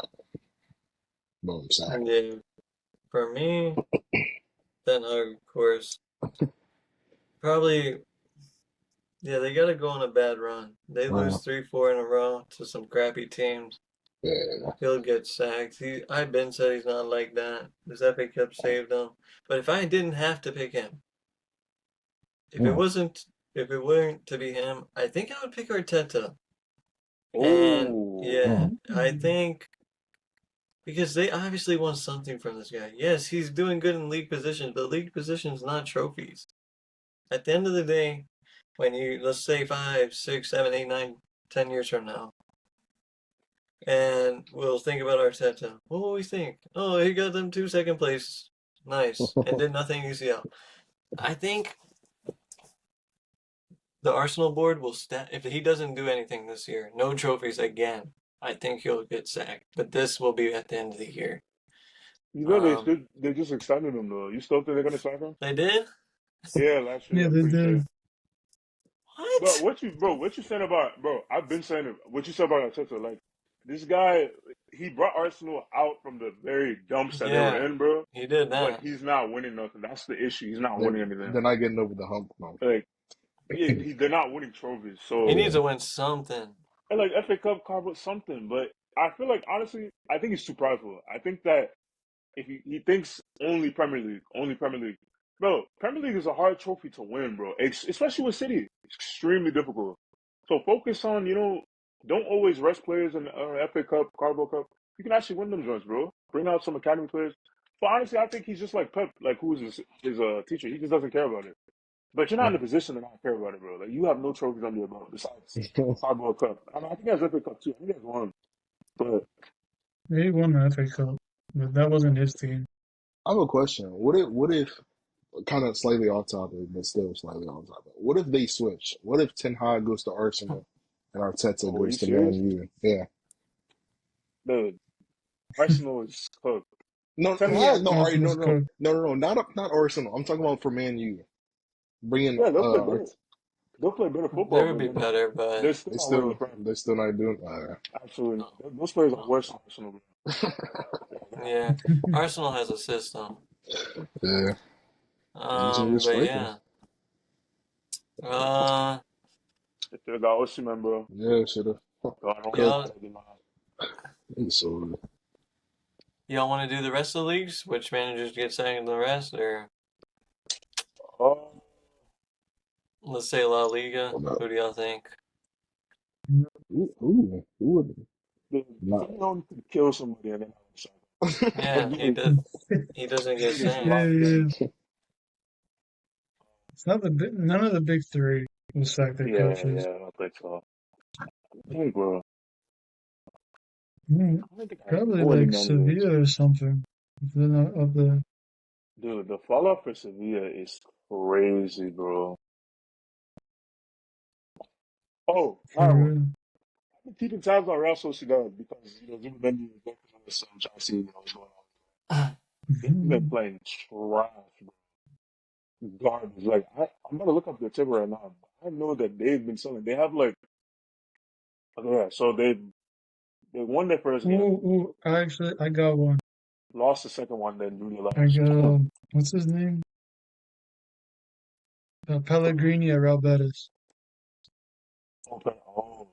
boom, sack. Yeah. For me, Ten Hag, of course. Probably, yeah, they gotta go on a bad run. They lose Uh, 3, 4 in a row to some crappy teams. yeah, He'll get sacked. I've been said he's not like that. His FA Cup saved him. But if I didn't have to pick him, if it yeah. wasn't, if it weren't to be him, I think I would pick Arteta. And Oh, yeah, Mm. I think because they obviously want something from this guy. Yes, he's doing good in league positions, but league positions not trophies. At the end of the day, when let's say 5, 6, 7, 8, 9, 10 years from now, and we'll think about Arteta. What will we think? Oh, he got them 2 second place. Nice. And did nothing UCL. I think the Arsenal board will if he doesn't do anything this year, no trophies again, I think he'll get sacked. But this will be at the end of the year. Um, they just extended him though. You still think they're gonna sign him? they did? Yeah, last year, Yeah, I'm they pretty sure. did. What? What you saying about, bro? I've been saying it. What you said about Arteta, like this guy, he brought Arsenal out from the very dumps that they were Yeah, in, bro. he did But that. he's not winning nothing. That's the issue. He's not They're winning anything. they're not getting over the hump, man. Like, yeah, they're not winning trophies. He So, needs Yeah, to win something. and like FA Cup, carve something. But I feel like honestly, I think he's too prideful. I think that if he thinks only Premier League, bro, Premier League is a hard trophy to win, bro. Especially with City, it's extremely difficult. So focus on, don't always rest players in FA Cup, Carabao Cup. You can actually win them joints, bro. Bring out some academy players. But honestly, I think he's just like Pep, like who's his teacher. He just doesn't care about it. But you're not in a position to not care about it, bro. Like you have no trophies under your belt besides yeah. Carabao Cup. I think he has FA Cup too. I think he has one. But He won the FA Cup, but that wasn't his team. I have a question. What if kind of slightly off topic, but still slightly on topic? What if they switch? What if Ten Hag goes to Arsenal and Arteta oh, are goes you to Man serious? U? Yeah. The Arsenal is cooked. No, Ten yeah, Hag, no, all right, no, Arsenal's no, cooked. no, no, no, not Arsenal. I'm talking about for Man U. Bringing yeah, they'll play better. They'll play better They football, would but be better, they're but still not winning the Prem. they still not doing. Absolutely not. Those players are worse than Arsenal. Bro. yeah, Arsenal has a system. Yeah, they just need a But striker. yeah. Uh, If they got Osimhen, bro, Yeah, should have God, I don't know cooked. y'all, how they not. So y'all want to do the rest of the leagues? Which managers get second to the rest, or Oh, let's say La Liga? hold up. Who do y'all think? Who would the not? Simeone could kill somebody and then have a shot. Like, Yeah, he dude, does. He doesn't get dude is Yeah, sacked. locked yeah. in. It's not none of the big three will sack their Yeah, coaches. yeah, I don't think so. Hey, bro. Mm, I don't think I probably know any like managers. Sevilla or something. If they're not up there Dude, the fallout for Sevilla is crazy, bro. Oh, for I have one. real. I've been keeping tabs on Real Sociedad because Zubimendi is working with some Chelsea, what's going on. They've been Mhm. playing trash, bro. Garbage. Like I'm gonna look up their table right now. I know that they've been selling. They have like okay, yeah, so they won their first game, Ooh, I got one. lost the second one, then I realized. got what's his name? Pellegrini at Real Betis. Okay, oh,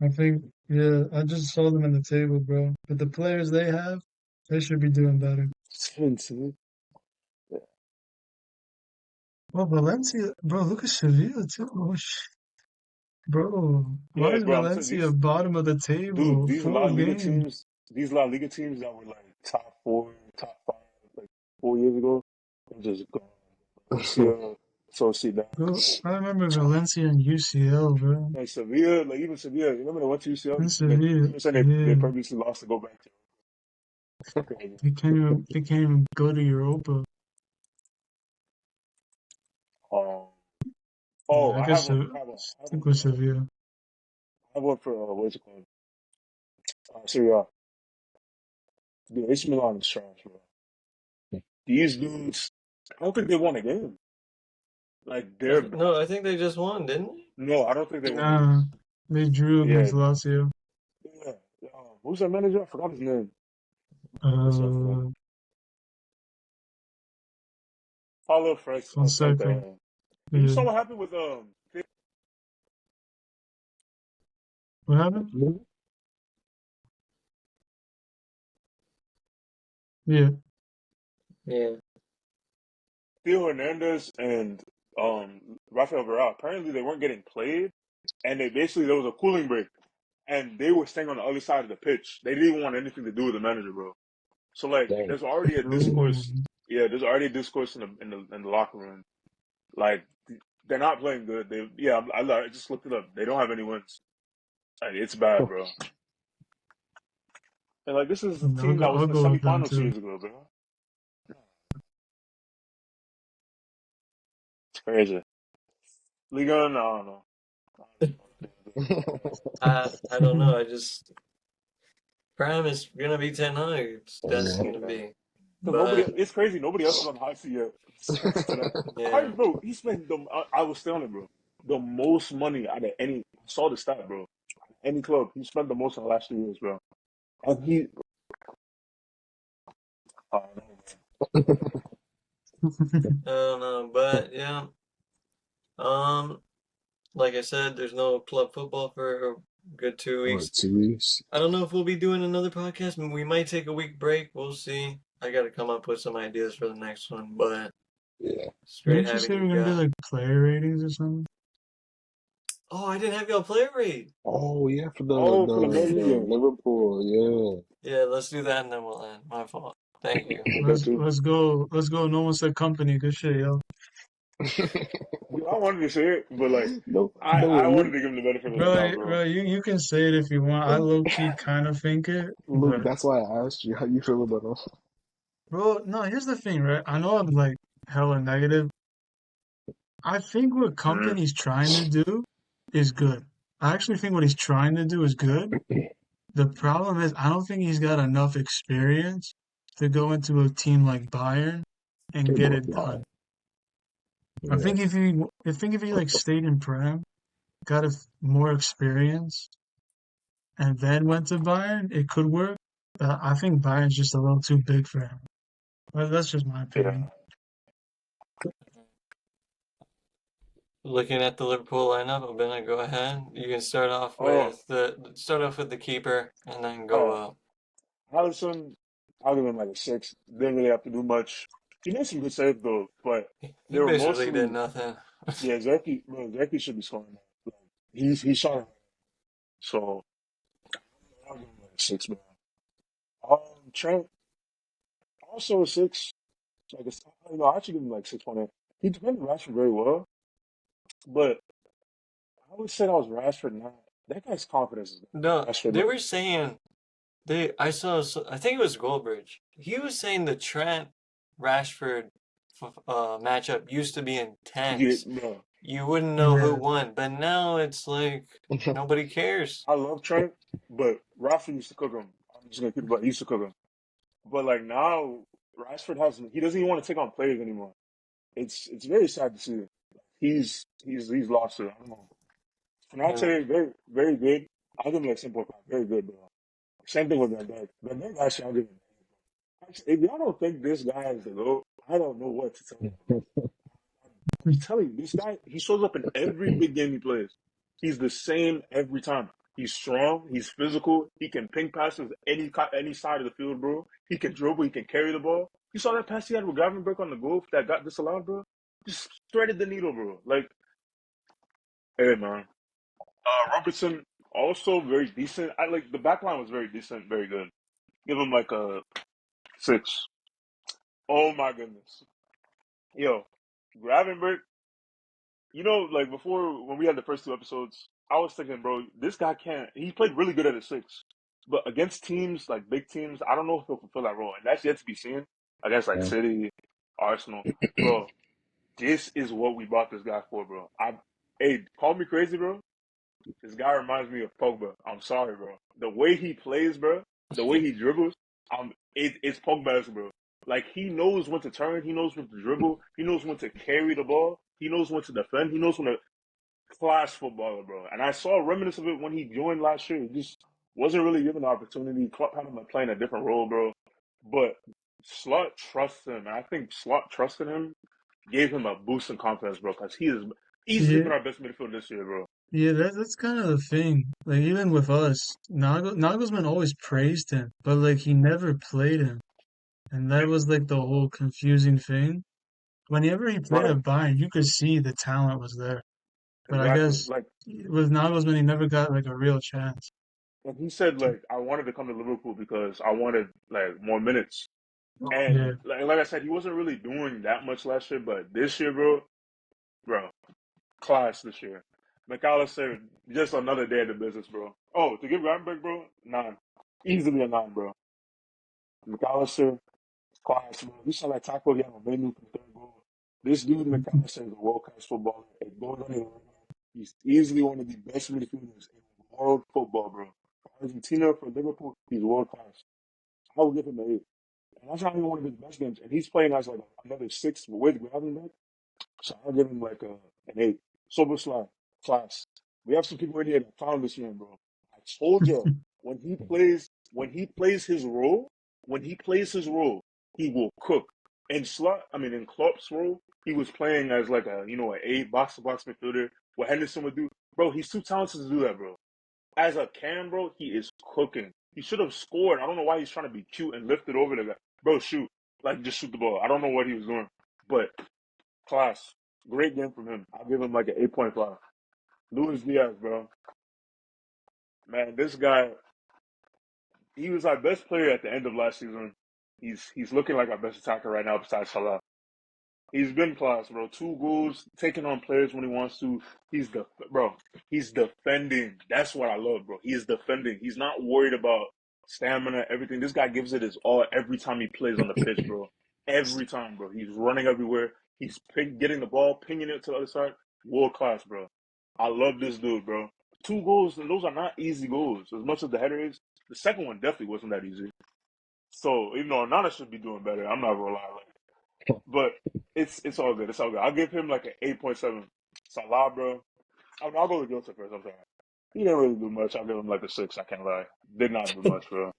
I think, yeah, I just saw them in the table, bro. But the players they have, they should be doing better. 17. Yeah, Oh, Valencia, bro, look at Sevilla too. Oh, bro, why yeah, is bro. I'm saying Valencia these bottom of the dude, table? these La Four Liga games. teams, these La Liga teams that were like top four, top five, like 4 years ago, they're just gone. Valencia, Sociedad, Bro, I remember Valencia and UCL, bro. like Sevilla, like even Sevilla. You remember they went to UCL? And They, Sevilla, you know, saying they yeah, previously lost to go back to. Crazy. they can't even go to Europa. Um, Yeah, oh, I I have guess one. I have one. I have one stick with for. Sevilla. I have one for. What's it called? Serie A. Dude, AC Milan is trash, bro. These dudes, I don't think they won a game. Like they're No, I think they just won, didn't they? no, I don't think they won a game. Nah, they drew Yeah, against Lazio. yeah. Who's their manager? I forgot his name. Look this up, bro. Uh, Paulo Fonseca. Fonseca. Yeah. You Yeah. saw what happened with What happened? Yeah. Yeah. Theo Hernandez and Rafael Varane. Apparently, they weren't getting played, and they basically there was a cooling break, and they were staying on the other side of the pitch. They didn't even want anything to do with the manager, bro. So like, Dang. there's already a Oh, discourse. Yeah, there's already a discourse in the locker room. Like, they're not playing good. They yeah, I just looked it up. They don't have any wins. Like, it's bad, bro. And like, this is a I'll team go. that was I'll in the go with them semifinals two too. years ago, bro. It's crazy. Liga, no, I don't know. I don't know. I just Prime is gonna be 10 Hag. It's Yeah. definitely gonna Yeah. be. Because nobody, But it's crazy. Nobody else is on the hot seat yet. yeah, Bro, he spent I will stay on it, bro. The most money out of any, I saw the stat, bro. Any club, he spent the most in the last 2 years, bro. And he, uh, I don't know. But yeah, um, like I said, there's no club football for a good 2 weeks. 2 weeks. I don't know if we'll be doing another podcast. We might take a week break. We'll see. I got to come up with some ideas for the next one. But Yeah. it's great Didn't you having say you we're gonna do guys. like player ratings or something? Oh, I didn't have y'all player rate. Oh yeah, for the oh, for the the Man the U game. Liverpool, Yeah, let's do that and then we'll end. My fault. Thank you. I did that Let's too. let's go. Let's go. No one said company. Good shit, yo. yeah. Dude, I wanted to say it, but like, No, no, I wanted to give him the benefit of the doubt, bro. Bro, you can say it if you want. I low key kind of think it, Luke, but that's why I asked you how you feel about them. bro, no. Here's the thing, right? I know I'm like hella negative. I think what Mm. company's trying to do is good. I actually think what he's trying to do is good. The problem is, I don't think he's got enough experience to go into a team like Bayern and They get both it lie. done. Yeah, I think if he like stayed in Prem, got more experience, and then went to Bayern, it could work. I think Bayern's just a little too big for him. But that's just my opinion. Yeah. Looking at the Liverpool lineup, I'm gonna go ahead. You can Oh, start off with the keeper and then all go right. up. Allison, I'll give him like a 6. Didn't really have to do much. He made some good saves though, but He they were basically did mostly nothing. yeah. Zerky should be scoring now. Like, he shot it. So I'll give him like a 6, man. Trent also a 6. Like I actually give him like 6.8. He defended Rashford very well, but I would say that was Rashford not. That guy's confidence is not No, Rashford. they Like were saying I think it was Goldbridge. He was saying the Trent Rashford matchup used to be Yeah, intense. bro. You wouldn't know who Yeah, won, but now it's like nobody cares. I love Trent, but Rafa used to cook him. I'm just gonna keep it, but he used to cook him. But like now, Rashford he doesn't even want to take on players anymore. It's very sad to see. He's lost it. I don't know. Yeah, Konate, very very good. I'll give him like simple five, very good, bro. Same thing with Van Dijk. Van Dijk actually I'll give him. If y'all don't think this guy is the GOAT, I don't know what to tell you, bro. I'm telling you, this guy, he shows up in every big game he plays. He's the same every time. He's strong. He's physical. He can ping passes any side of the field, bro. He can dribble. He can carry the ball. You saw that pass he had with Gravenberch on the goal that got disallowed, bro. Just threaded the needle, bro. Like, hey, man. Robertson also very decent. I like the back line was very decent, very good. Give him like a 6. Oh my goodness, yo, Gravenberch. Like before when we had the first 2 episodes, I was thinking, bro, this guy can't. He played really good at a 6, but against teams like big teams, I don't know if he'll fulfill that role, and that's yet to be seen. Against like Yeah. City, Arsenal, bro. This is what we bought this guy for, bro. Hey, call me crazy, bro. This guy reminds me of Pogba. I'm sorry, bro. The way he plays, bro. The way he dribbles, it's Pogba's, bro. Like he knows when to turn, he knows when to dribble, he knows when to carry the ball, he knows when to defend, he knows when to class footballer, bro. And I saw remnants of it when he joined last year. He just wasn't really given the opportunity. Klopp had him playing a different role, bro. But Slot trusts him, and I think Slot trusting him gave him a boost in confidence, bro. Because he has easily yeah, been our best midfielder this year, bro. yeah. That's kind of the thing. Like even with us, Nagelsmann always praised him, but like he never played him, and that was like the whole confusing thing. Whenever he played Right. at Bayern, you could see the talent was there, but I Exactly. guess Like, with Nagelsmann, he never got like a real chance. and he said, like, I wanted to come to Liverpool because I wanted like more minutes. Yeah, And like I said, he wasn't really doing that much last year, but this year, bro, class this year. McAllister, just another day of the business, bro. Oh, to give Ramberg, bro, 9. Easily a 9, bro. McAllister, class, bro. You saw that tackle he had on Menu for the third goal. This dude, McAllister, is a world class footballer. It goes on the He's easily one of the best midfielders in world football, bro. For Argentina, for Liverpool, he's world class. I will give him an 8. And that's not even one of his best games. And he's playing as like another 6 with Gravenberch. So I'll give him like an 8. Soboslai, class. We have some people in here that found this man, bro. I told you when he plays his role, he will cook. In Klopp's role, he was playing as like an 8 box to box midfielder. What Henderson would do, bro, he's too talented to do that, bro. As a cam, bro, he is cooking. He should have scored. I don't know why he's trying to be cute and lift it over the guy. Bro, shoot. Like, just shoot the ball. I don't know what he was doing. But class. Great game from him. I'll give him like an 8.5. Luis Diaz, bro. Man, this guy, he was our best player at the end of last season. He's looking like our best attacker right now besides Salah. He's been class, bro. 2 goals, taking on players when he wants to. Bro. He's defending. That's what I love, bro. He's defending. He's not worried about stamina, everything. This guy gives it his all every time he plays on the pitch, bro. Every time, bro. He's running everywhere. He's getting the ball, pinging it to the other side. World class, bro. I love this dude, bro. 2 goals, and those are not easy goals. As much as the header is, the second one definitely wasn't that easy. So even though Nana should be doing better, I'm not gonna lie. But it's all good. It's all good. I'll give him like an 8.7. Salah, bro. I'll go with Joseph first. I'm sorry. He didn't really do much. I'll give him like a 6. I can't lie. Did not do much, bro.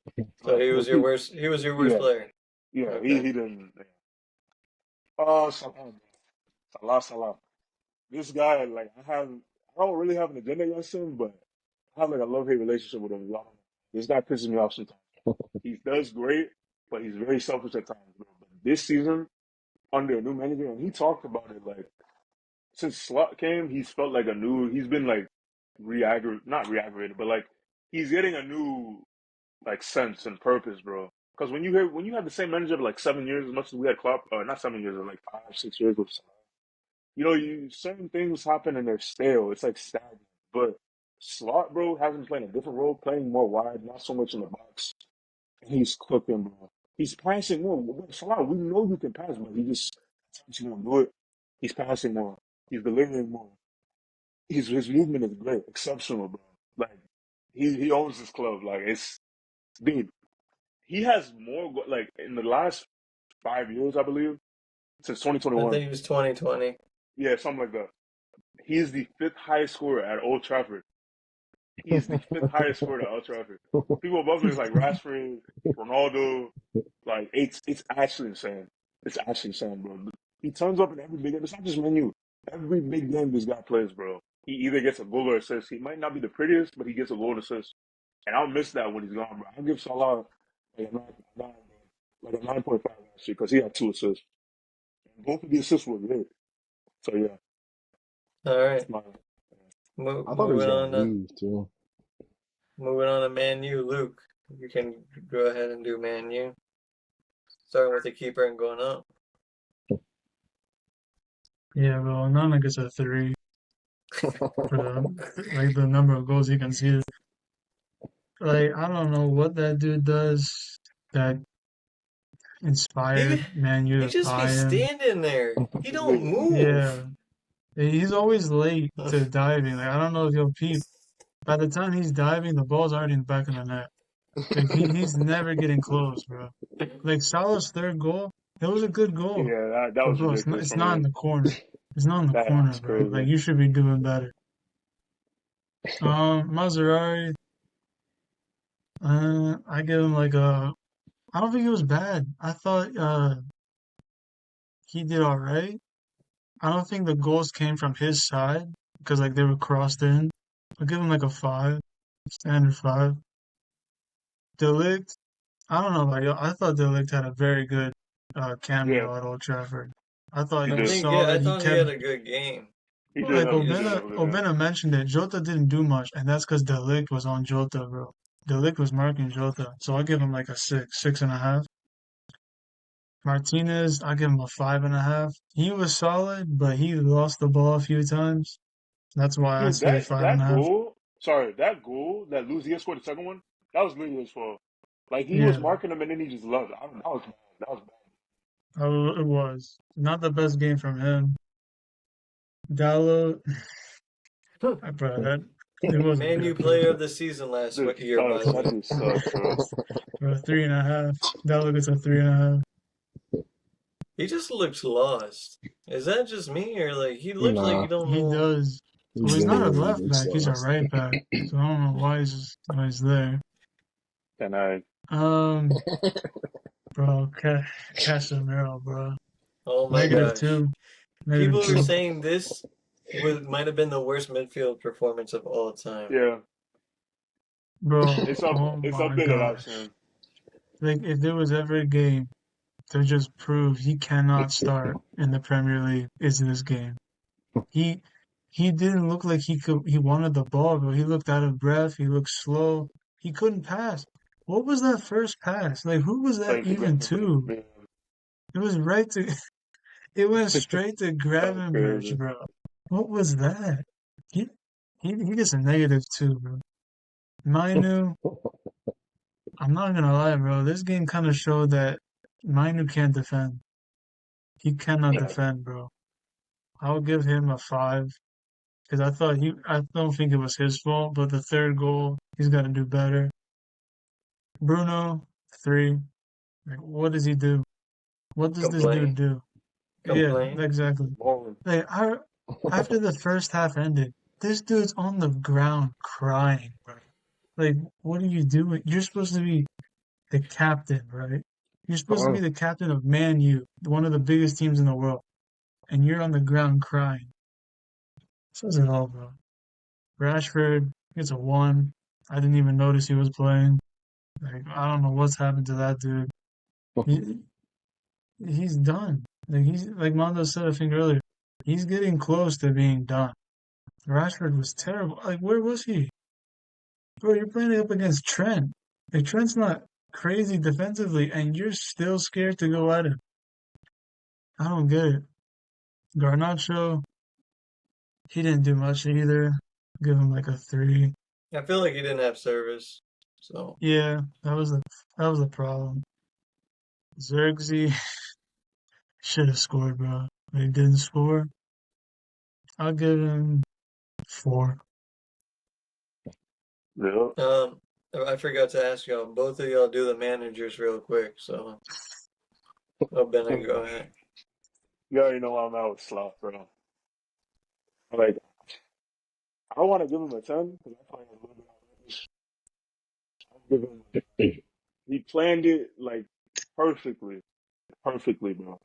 So he was But your worst. He was your worst yeah, player. yeah. He Okay. he didn't. Yeah. Salah. This guy, like, I don't really have an agenda against him, but I have like a love hate relationship with him. This guy pisses me off sometimes. He does great, but he's very selfish at times, bro. But this season, under a new manager, and he talked about it like since Slot came, he's been like not re-aggravated, but like he's getting a new like sense and purpose, bro. Because when you have the same manager for like 7 years, as much as we had Klopp, not 7 years, but like 5, 6 years with Slot, you certain things happen and they're stale. It's like stagnant. But Slot, bro, having playing a different role, playing more wide, not so much in the box. He's cooking, bro. He's passing more. Salah, we know you can pass, but he won't do it. He's passing more. He's delivering more. His movement is great, exceptional, bro. Like he owns his club. Like it's dude. He has more like in the last 5 years, I believe, since I 2021. think it was 2020. Yeah, something like that. He is the fifth highest scorer at Old Trafford. He is the fifth highest scorer at Old Trafford. People above him is like Rashford, Ronaldo. Like it's actually insane. It's actually insane, bro. He turns up in every big game. It's not just menu. Every big game this guy plays, bro. He either gets a goal or assist. He might not be the prettiest, but he gets a goal and assist. And I'll miss that when he's gone, bro. I'll give Salah like like a 9.5 last year because he had 2 assists. And both of the assists were great. So yeah, All right, that's my I thought he was moving gonna on to leave too. Man U. Luke, you can go ahead and do Man U, starting with the keeper and going up. Yeah, well, Nana gets a 3 for the number of goals he conceded. Like, I don't know what that dude does that He inspired Man U he to just be buy him. standing there. He don't nigga. move. Yeah, he's always late to diving. Like, I don't know if you'll peep. By the time he's diving, the ball's already in the back of the net. Like, he's never getting close, bro. Like, Salah's third goal, it was a good goal. Yeah, that But, was bro, ridiculous it's from not in him. the corner. It's not in the corner, That's bro. Like, crazy. you should be doing better. Maserati, I give him like I don't think it was bad. I thought he did all right. I don't think the goals came from his side because like they were crossed in. I'll give him like a 5, standard 5. Delict, I don't know about you. I thought Delict had a very good Yeah, cameo at Old Trafford. I thought he he I was did. think yeah, I solid. He thought he kept had a good game. He did like have. He He did just have a good game. Obina mentioned it. Jota didn't do much, and that's because Delict was on Jota, bro. Delict was marking Jota, so I'll give him like a 6, 6.5. Martinez, I give him a 5.5. He was solid, but he lost the ball a few times. That's why I Dude, say that five and a that half. goal. Sorry, that goal that Luzier scored the second one. That was literally his fault. Like he was Yeah, marking him and then he just left. That was bad. That was it was not the best game from him. Dallo, bro, that it wasn't Man U good, bro. player of the season last bad. Dude, year, by the that way. dude sucks, bro. Bro, 3.5. Dallo gets a 3.5. He just looks lost. Is that just me or like he looks like Nah, you don't He know? does. he Well, he's not a genuinely left looks back. He's a lost. right back. So I don't know why he's there. And I Um, bro, Casemiro, bro, Oh my negative gosh. two, negative People were two, saying this might have been the worst midfield performance of all time. yeah, bro. it's up Oh it's up my there that I've gosh. seen. Like if there was ever a game to just prove he cannot start in the Premier League, is this game. He he didn't look like he wanted the ball, bro. He looked out of breath. He looked slow. He couldn't pass. What was that first pass? Like who was that Like to even grab him, to? man. It was right to. It went straight to That was Gravenberch, crazy. bro. What was that? He he gets a negative two, bro. Mainu, I'm not gonna lie, bro. This game kind of showed that Mainu can't defend. He cannot Yeah, defend, bro. I'll give him a 5 because I don't think it was his fault, but the third goal, he's got to do better. Bruno, 3. Like, what does he do? What does this dude Complain. do? Yeah, Complain. exactly. balling. Like, after the first half ended, this dude's on the ground crying, bro. Like, what are you doing? You're supposed to be the captain, right? You're supposed to be Oh, the captain of Man U, one of the biggest teams in the world, and you're on the ground crying. Says it all, bro. Rashford gets a 1. I didn't even notice he was playing. Like, I don't know what's happened to that dude. He, he's done. Like like Mondo said, I think earlier, he's getting close to being done. Rashford was terrible. Like, where was he? Bro, you're playing up against Trent. Like, Trent's not crazy defensively, and you're still scared to go at him. I don't get it. Garnacho, he didn't do much either. Give him like a 3. I feel like he didn't have service. So Yeah, that was a problem. Xerxes should have scored, bro. But he didn't score. I'll give him 4. Yeah. I forgot to ask y'all. Both of y'all do the managers real quick. So Ben, I go ahead. You already know I'm out with Slot, bro. Like, I want to give him a 10 because I thought he was a little bit outlandish. I'll give him. He planned it like perfectly, perfectly, bro.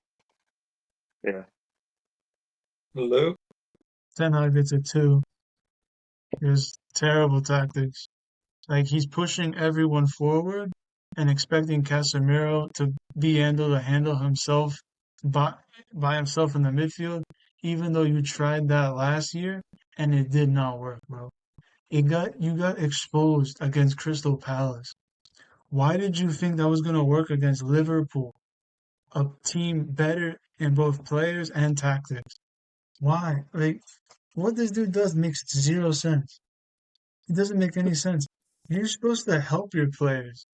Yeah. Luke. Ten Hag gets a 2. There's terrible tactics. Like he's pushing everyone forward and expecting Casemiro to be able to handle himself by by himself in the midfield, even though you tried that last year and it did not work, bro. You got exposed against Crystal Palace. Why did you think that was gonna work against Liverpool, a team better in both players and tactics? Why? Like what this dude does makes 0 sense. It doesn't make any sense. You're supposed to help your players.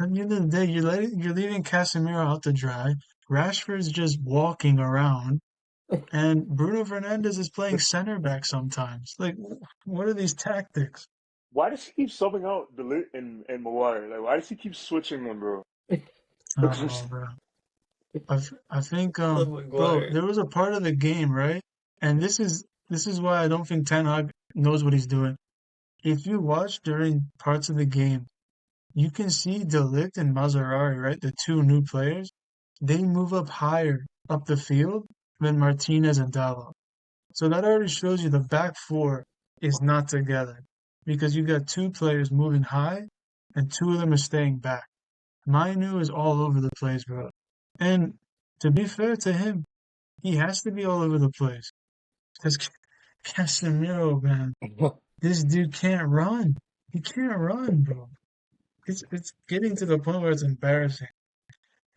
At the end of the day, you're leaving Casemiro out to dry. Rashford's just walking around, and Bruno Fernandes is playing center back sometimes. Like, what are these tactics? Why does he keep subbing out Delit and Maguire? Like, why does he keep switching them, bro? I Like, don't know, just bro. I think, The bro, Maguire. there was a part of the game, right? And this is why I don't think Ten Hag knows what he's doing. If you watch during parts of the game, you can see De Ligt and Mazzarari, right? The two new players, they move up higher up the field than Martinez and Dalot. So that already shows you the back four is not together because you got two players moving high and two of them are staying back. Mainu is all over the place, bro. And to be fair to him, he has to be all over the place because Casemiro, man, this dude can't run. He can't run, bro. It's getting to the point where it's embarrassing.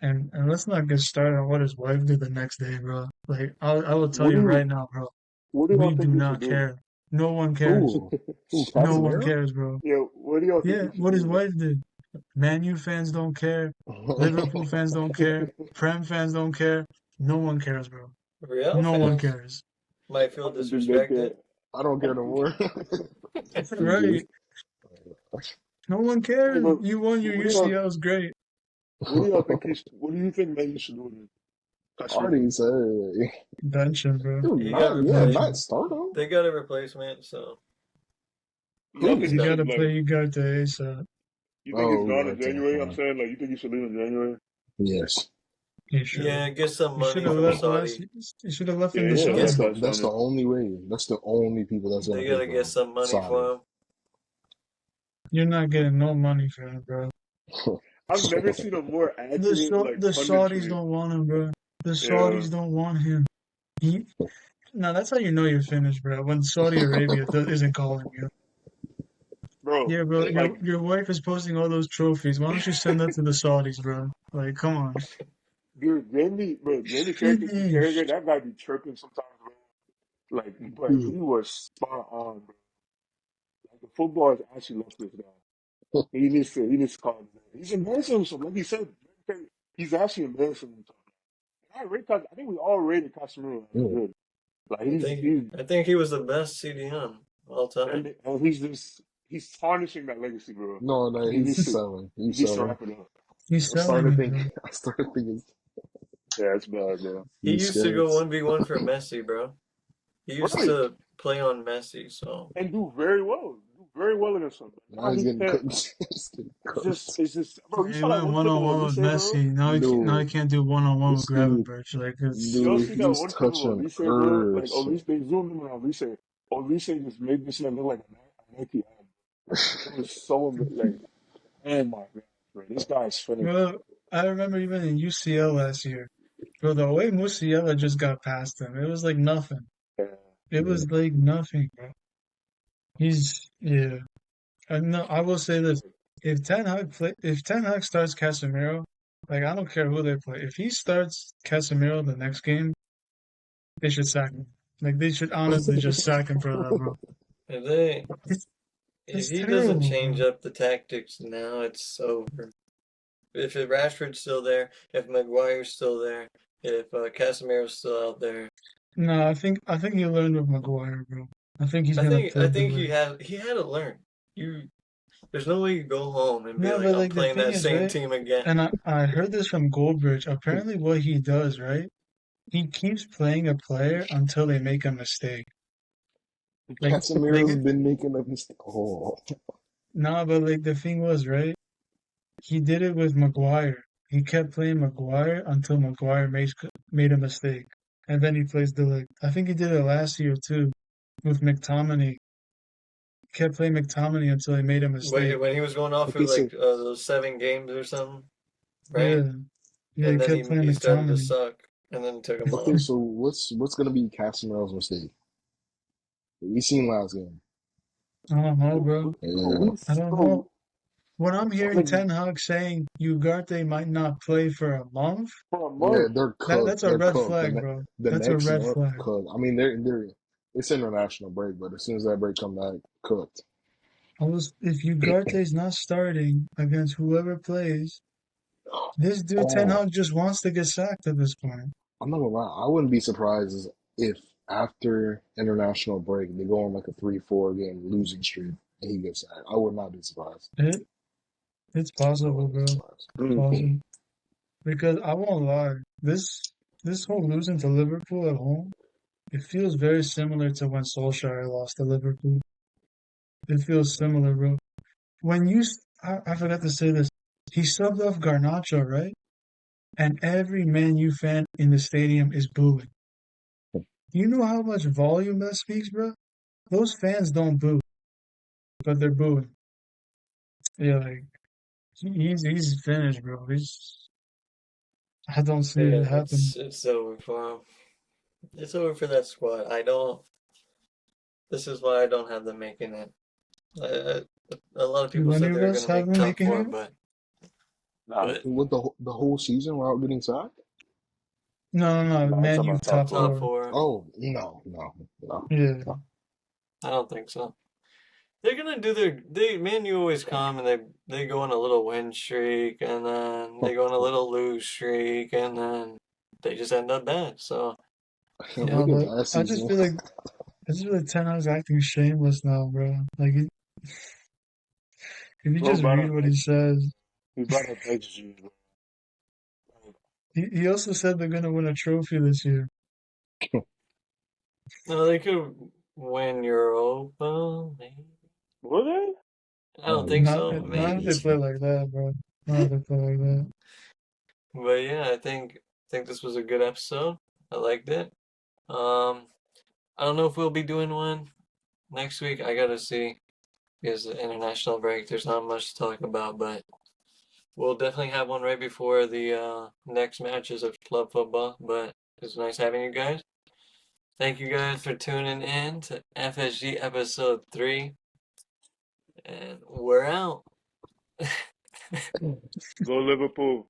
And let's not get started on what his wife did the next day, bro. Like I will tell what you do right you now, bro. what do y'all We do think he should not do? care. No one cares. Who? Who? No one Casemiro? cares, bro. Yeah, what do y'all think Yeah, he should what his do? wife did. Man U fans don't care. Liverpool fans don't care. Prem fans don't care. No one cares, bro. Real No one fans cares. might I feel don't think they disrespected. care. I don't I care don't no think. more. Right. Jesus. No one Hey, cares. but You won your what do y'all UCL is great. what do y'all think he what do you think Man U should do with him? I Casemiro. already said, Bench him, bro. dude, He got not yeah, Bench not him. replaced. start him. They got a replacement, so Y'all Who? think he's You he done. should gotta like play Ugarte ASAP. you think he's Oh, gone in okay, January? I'm fine. saying like you think he should leave in January? Yes. He should have. Yeah, get some He should money have from left last. Saudi. He should have left in Yeah, the he should have That's left summer. the last that's the summer. only way. That's the only people that's gonna They pay gotta for get him. some money Sorry. for him. You're not getting no money for him, bro. I've never seen a more accurate like The Saudis punditry. don't want him, bro. The Yeah, Saudis don't want him. He Now that's how you know you're finished, bro. When Saudi Arabia isn't calling you. bro. Yeah, bro. Like, Your wife is posting all those trophies. Why don't you send that to the Saudis, bro? Like, come on. dude, Jamie Carragher, Finished. that guy be chirping sometimes, bro. Like, but he Dude. was spot on, bro. Like, the football has actually left this guy. He needs to call him. He's embarrassing himself. Like he said, he's actually embarrassing himself. I think we all rated Casemiro as Yeah. good. Like he's I think he was the best CDM all time. and he's tarnishing that legacy, bro. No, no, And he's selling. he He's needs to selling. wrap it up. He's I started selling it, thinking. bro. I started thinking Yeah, it's bad, bro. He he's used to scared. go 1v1 for Messi, bro. He used Right. to play on Messi, so And do very well. Do very well against him. But Now now he's he getting can't. cooked. He's getting It's just, bro. You He saw that went one one clip of on one with Olise, bro. Messi. Now he Dude, can't do one on one with this dude, Gravenberch. Like it's Y'all dude, see he that was one clip of touching Olise, bro? Like earth. Olise, they zoomed in on Olise. Olise just made this man look like a Nike ad. It was so like, oh my god, bro, this guy's finished. Bro, I remember even in UCL last year, bro, the way Musiala just got past him, it was like nothing. Yeah. It Yeah. was like nothing, bro. Yeah. No, I will say this: if Ten Hag starts Casemiro, like I don't care who they play. If he starts Casemiro the next game, they should sack him. Like they should honestly just sack him for that, bro. if they It's If It's he doesn't terrible, change bro. up the tactics now, it's over. If Rashford's still there, if Maguire's still there, if Casemiro's still out there, No, I think he learned with Maguire, bro. I think he's I gonna think play I the think way. he had to learn. You There's no way you go home and be No, like, but I'm like the playing thing that is, same right? team again. And I heard this from Goldbridge. Apparently, what he does, right? He keeps playing a player until they make a mistake. Like Casemiro's been making a mistake. Oh, nah, but like the thing was, right? He did it with Maguire. He kept playing Maguire until Maguire made a mistake, and then he plays Delict. I think he did it last year too with McTominay. He kept playing McTominay until he made a mistake. When he was going off for okay, so like those 7 games or something, right? Yeah, yeah, he And then kept playing he started to McTominay. suck, and then took him okay, off. so what's gonna be Casemiro's mistake? We seen last game. I don't know, bro. Yeah, I don't know. When I'm hearing Like Ten Hag saying Ugarte might not play for a month, for a yeah, month. they're that's cooked. a They're red cooked. flag, bro. The That's a next red month, flag. cooked. I mean, they're it's international break, but as soon as that break come back, cooked. If Ugarte's not starting against whoever plays, this dude Ten Oh, Hag just wants to get sacked at this point. I'm not gonna lie. I wouldn't be surprised if after international break they go on like a 3-4 game losing streak and he gets sacked. I would not be surprised. It it's I possible, wouldn't be bro. surprised. It's possible because I won't lie. This whole losing to Liverpool at home, it feels very similar to when Solskjaer lost to Liverpool. It feels similar, bro. When I forgot to say this. He subbed off Garnacho, right? And every Man U fan in the stadium is booing. Do you know how much volume that speaks, bro? Those fans don't boo, but they're booing. Yeah, like he's finished, bro. I don't see Yeah, it happen. it's over for him. It's over for that squad. I don't. This is why I don't have them making it. A lot of Do people any said of they were us gonna have make them top making four, it? Nah, but With the whole season without getting sacked? No, no, no. nah, I'm Man talking U about top top four. top four. four, Oh no, no, no, Yeah, no. I don't think so. They're gonna do Man U always come and they go on a little win streak and then they go on a little lose streak and then they just end up bad. So yeah, no, Look at but last season. I just feel like Ten Hag's acting shameless now, bro. Like if you Bro, just read what he says, he brought up XG. he also said they're gonna win a trophy this year. no, they could win Europa. Maybe. Were they? I don't think Not so. not if Maybe, they play like that, bro. Not if they play like that. but yeah, I think this was a good episode. I liked it. Um, I don't know if we'll be doing one next week. I gotta see because the international break. There's not much to talk about, but we'll definitely have one right before the next matches of club football. But it's nice having you guys. Thank you guys for tuning in to FSG episode 3, and we're out. Go Liverpool.